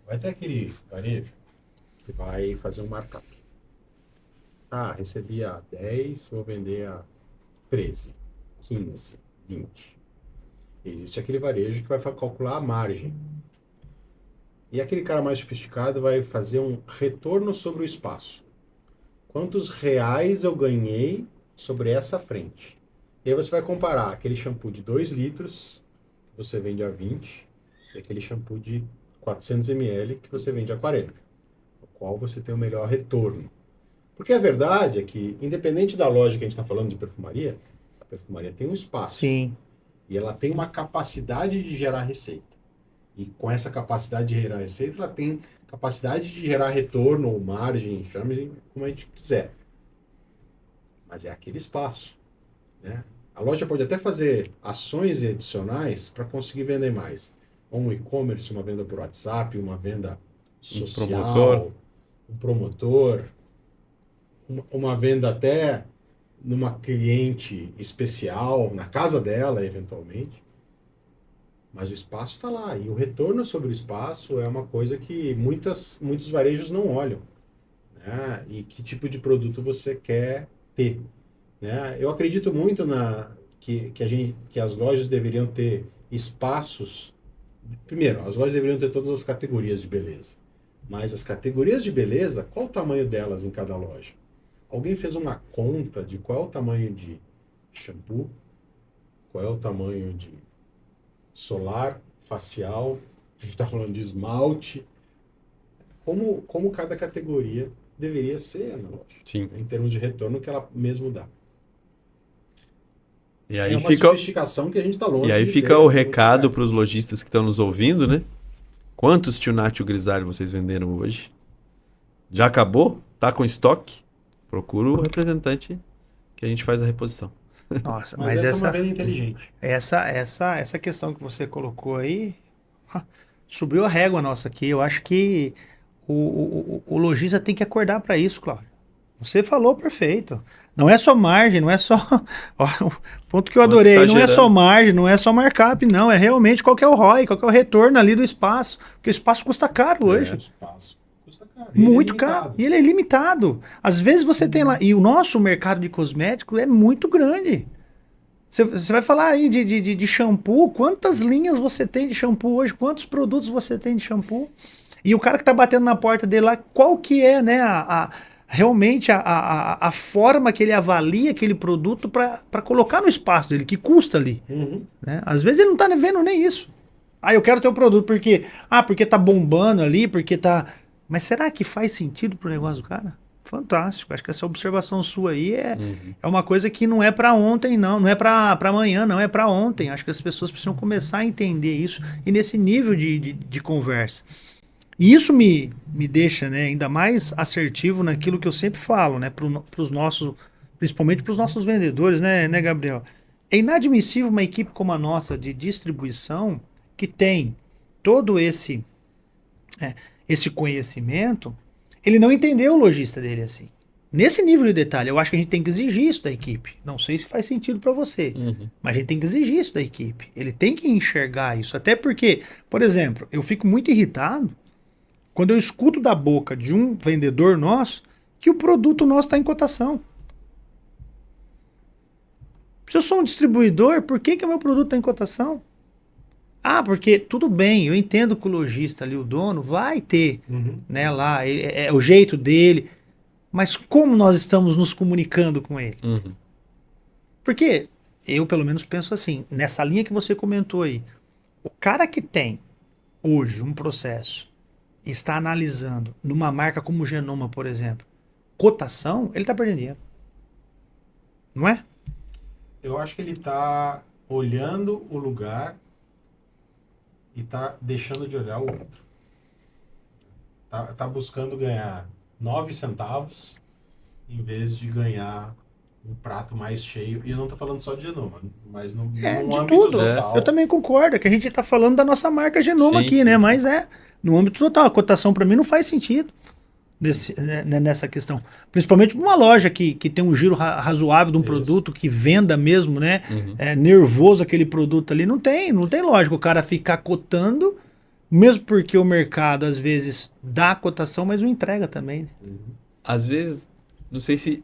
Vai ter aquele varejo que vai fazer um markup. Recebi a 10, vou vender a 13, 15, 20. Existe aquele varejo que vai calcular a margem. E aquele cara mais sofisticado vai fazer um retorno sobre o espaço. Quantos reais eu ganhei sobre essa frente? E aí você vai comparar aquele shampoo de 2 litros, que você vende a 20, e aquele shampoo de 400 ml, que você vende a 40. O qual você tem o melhor retorno. Porque a verdade é que, independente da loja que a gente está falando de perfumaria, a perfumaria tem um espaço. Sim. E ela tem uma capacidade de gerar receita. E com essa capacidade de gerar receita, ela tem capacidade de gerar retorno ou margem, chame como a gente quiser. Mas é aquele espaço, né? A loja pode até fazer ações adicionais para conseguir vender mais. Um e-commerce, uma venda por WhatsApp, uma venda social, um promotor, uma venda até numa cliente especial, na casa dela, eventualmente. Mas o espaço está lá. E o retorno sobre o espaço é uma coisa que muitos varejos não olham. Né? E que tipo de produto você quer ter. Né? Eu acredito muito que as lojas deveriam ter espaços. Primeiro, as lojas deveriam ter todas as categorias de beleza. Mas as categorias de beleza, qual o tamanho delas em cada loja? Alguém fez uma conta de qual é o tamanho de shampoo, qual é o tamanho de solar, facial, a gente está falando de esmalte, como cada categoria deveria ser na loja. Sim. Em termos de retorno que ela mesmo dá. E aí É uma fica, sofisticação que a gente está longe. e aí de fica ter o em recado outros para os lojistas que estão nos ouvindo, né? Quantos Tunatio Grisalho vocês venderam hoje? Já acabou? Tá com estoque? Procura o representante que a gente faz a reposição. Nossa, Mas mas essa é uma venda inteligente. essa questão que você colocou aí subiu a régua nossa aqui. Eu acho que o lojista tem que acordar para isso, Cláudio. Você falou perfeito. Não é só margem, não é só. Ó, o ponto que eu Quanto adorei, tá não é só gerando? margem, não é só markup, não. É realmente qual que é o ROI, qual que é o retorno ali do espaço. Porque o espaço custa caro hoje. O espaço custa caro. E ele é Muito caro. limitado. E ele é limitado. Às vezes você tem lá. E o nosso mercado de cosméticos é muito grande. Você vai falar aí de shampoo, quantas linhas você tem de shampoo hoje, quantos produtos você tem de shampoo? E o cara que tá batendo na porta dele lá, qual que é, né, realmente a forma que ele avalia aquele produto para colocar no espaço dele, que custa ali, Uhum. né? Às vezes ele não tá vendo nem isso. Ah, eu quero ter o produto porque tá bombando ali, porque tá... Mas será que faz sentido pro negócio do cara? Fantástico. Acho que essa observação sua aí é uma coisa que não é para ontem, não é para amanhã, não é para ontem. Acho que as pessoas precisam começar a entender isso e nesse nível de conversa. E isso me deixa, né, ainda mais assertivo naquilo que eu sempre falo, né, pros nossos, principalmente para os nossos vendedores, né, Gabriel? É inadmissível uma equipe como a nossa de distribuição que tem todo esse conhecimento, ele não entendeu o lojista dele assim. Nesse nível de detalhe, eu acho que a gente tem que exigir isso da equipe. Não sei se faz sentido para você, mas a gente tem que exigir isso da equipe. Ele tem que enxergar isso. Até porque, por exemplo, eu fico muito irritado quando eu escuto da boca de um vendedor nosso que o produto nosso está em cotação. Se eu sou um distribuidor, por que o meu produto está em cotação? Ah, porque tudo bem, eu entendo que o lojista ali, o dono, vai ter, Uhum. né, lá, é o jeito dele, mas como nós estamos nos comunicando com ele? Uhum. Porque eu, pelo menos, penso assim, nessa linha que você comentou aí, o cara que tem hoje um processo e está analisando numa marca como o Genoma, por exemplo, cotação, ele está perdendo dinheiro. Não é? Eu acho que ele está olhando o lugar e está deixando de olhar o outro. Tá buscando ganhar 9 centavos em vez de ganhar um prato mais cheio. E eu não estou falando só de Genoma, mas no De âmbito tudo. total. Eu também concordo, que a gente está falando da nossa marca Genoma Sim, aqui, sim, né? sim. Mas no âmbito total. A cotação para mim não faz sentido nessa questão. Principalmente para uma loja que tem um giro razoável de um Isso. produto, que venda mesmo, né? Uhum. É nervoso aquele produto ali. Não tem lógica o cara ficar cotando, mesmo porque o mercado às vezes dá a cotação, mas não entrega também, né? Às vezes, não sei se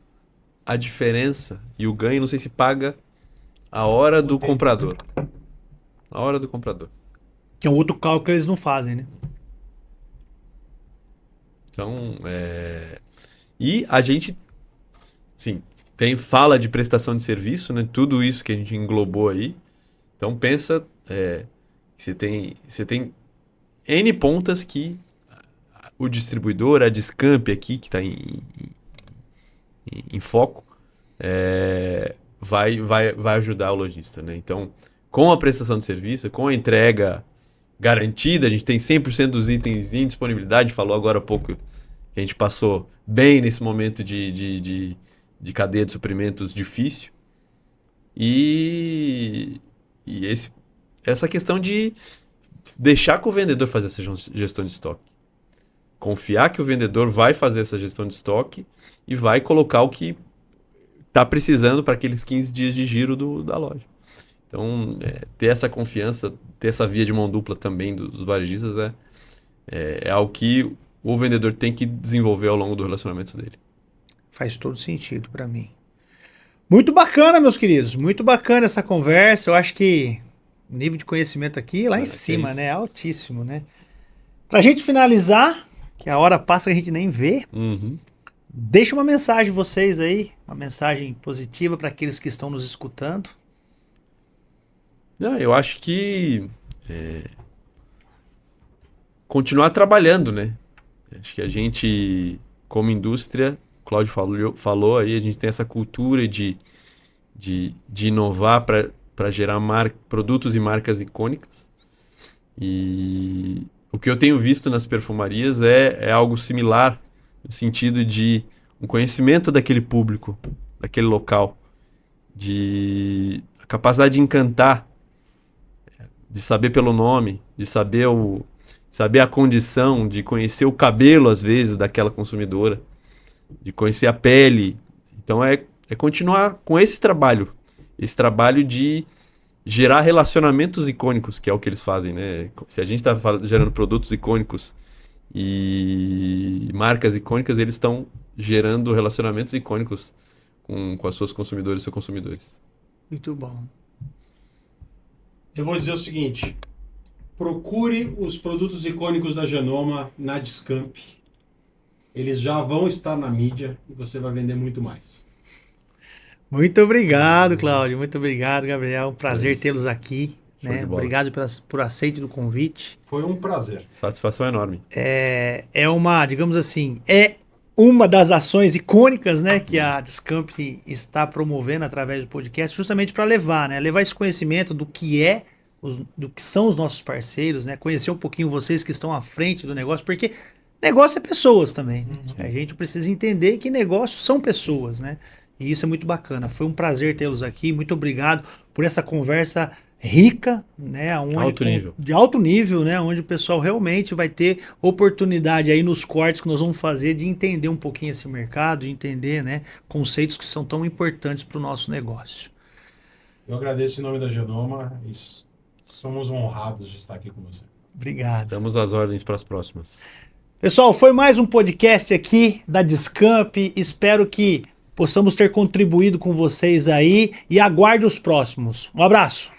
a diferença e o ganho, não sei se paga a hora do comprador. A hora do comprador. Que é um outro cálculo que eles não fazem, né? Então, e a gente, sim, fala de prestação de serviço, né? Tudo isso que a gente englobou aí. Então, pensa que você tem N pontas que o distribuidor, a Discamp aqui, que está em foco, vai ajudar o lojista, né? Então, com a prestação de serviço, com a entrega garantida, a gente tem 100% dos itens em disponibilidade, falou agora há pouco que a gente passou bem nesse momento de cadeia de suprimentos difícil. E essa questão de deixar que o vendedor faça essa gestão de estoque. Confiar que o vendedor vai fazer essa gestão de estoque e vai colocar o que está precisando para aqueles 15 dias de giro da loja. Então, ter essa confiança, ter essa via de mão dupla também dos varejistas é algo que o vendedor tem que desenvolver ao longo do relacionamento dele. Faz todo sentido para mim. Muito bacana, meus queridos. Muito bacana essa conversa. Eu acho que o nível de conhecimento aqui lá em cima, né? Altíssimo, né? Pra gente finalizar, que a hora passa que a gente nem vê, deixa uma mensagem vocês aí, uma mensagem positiva para aqueles que estão nos escutando. Eu acho que continuar trabalhando, né? Acho que a gente, como indústria, o Cláudio falou aí, a gente tem essa cultura de de inovar para gerar produtos e marcas icônicas. E o que eu tenho visto nas perfumarias é algo similar, no sentido de um conhecimento daquele público, daquele local, de a capacidade de encantar, de saber pelo nome, de saber a condição, de conhecer o cabelo, às vezes, daquela consumidora, de conhecer a pele. Então é continuar com esse trabalho de gerar relacionamentos icônicos, que é o que eles fazem, né? Se a gente está gerando produtos icônicos e marcas icônicas, eles estão gerando relacionamentos icônicos com as suas consumidoras e seus consumidores. Muito bom. Eu vou dizer o seguinte, procure os produtos icônicos da Genoma na Discamp. Eles já vão estar na mídia e você vai vender muito mais. Muito obrigado, Cláudio. Muito obrigado, Gabriel. Um prazer tê-los aqui. Show Né? de bola. Obrigado por aceite do convite. Foi um prazer. Satisfação enorme. É uma, digamos assim, uma das ações icônicas, né, que a Discamp está promovendo através do podcast, justamente para levar esse conhecimento do que do que são os nossos parceiros, né? Conhecer um pouquinho vocês que estão à frente do negócio, porque negócio é pessoas também, né? A gente precisa entender que negócios são pessoas, né? E isso é muito bacana. Foi um prazer tê-los aqui. Muito obrigado por essa conversa rica, né? De alto nível, né? Onde o pessoal realmente vai ter oportunidade aí nos cortes que nós vamos fazer de entender um pouquinho esse mercado, de entender, né, conceitos que são tão importantes para o nosso negócio. Eu agradeço em nome da Genoma e somos honrados de estar aqui com você. Obrigado. Estamos às ordens para as próximas. Pessoal, foi mais um podcast aqui da Discamp. Espero que possamos ter contribuído com vocês aí e aguarde os próximos. Um abraço.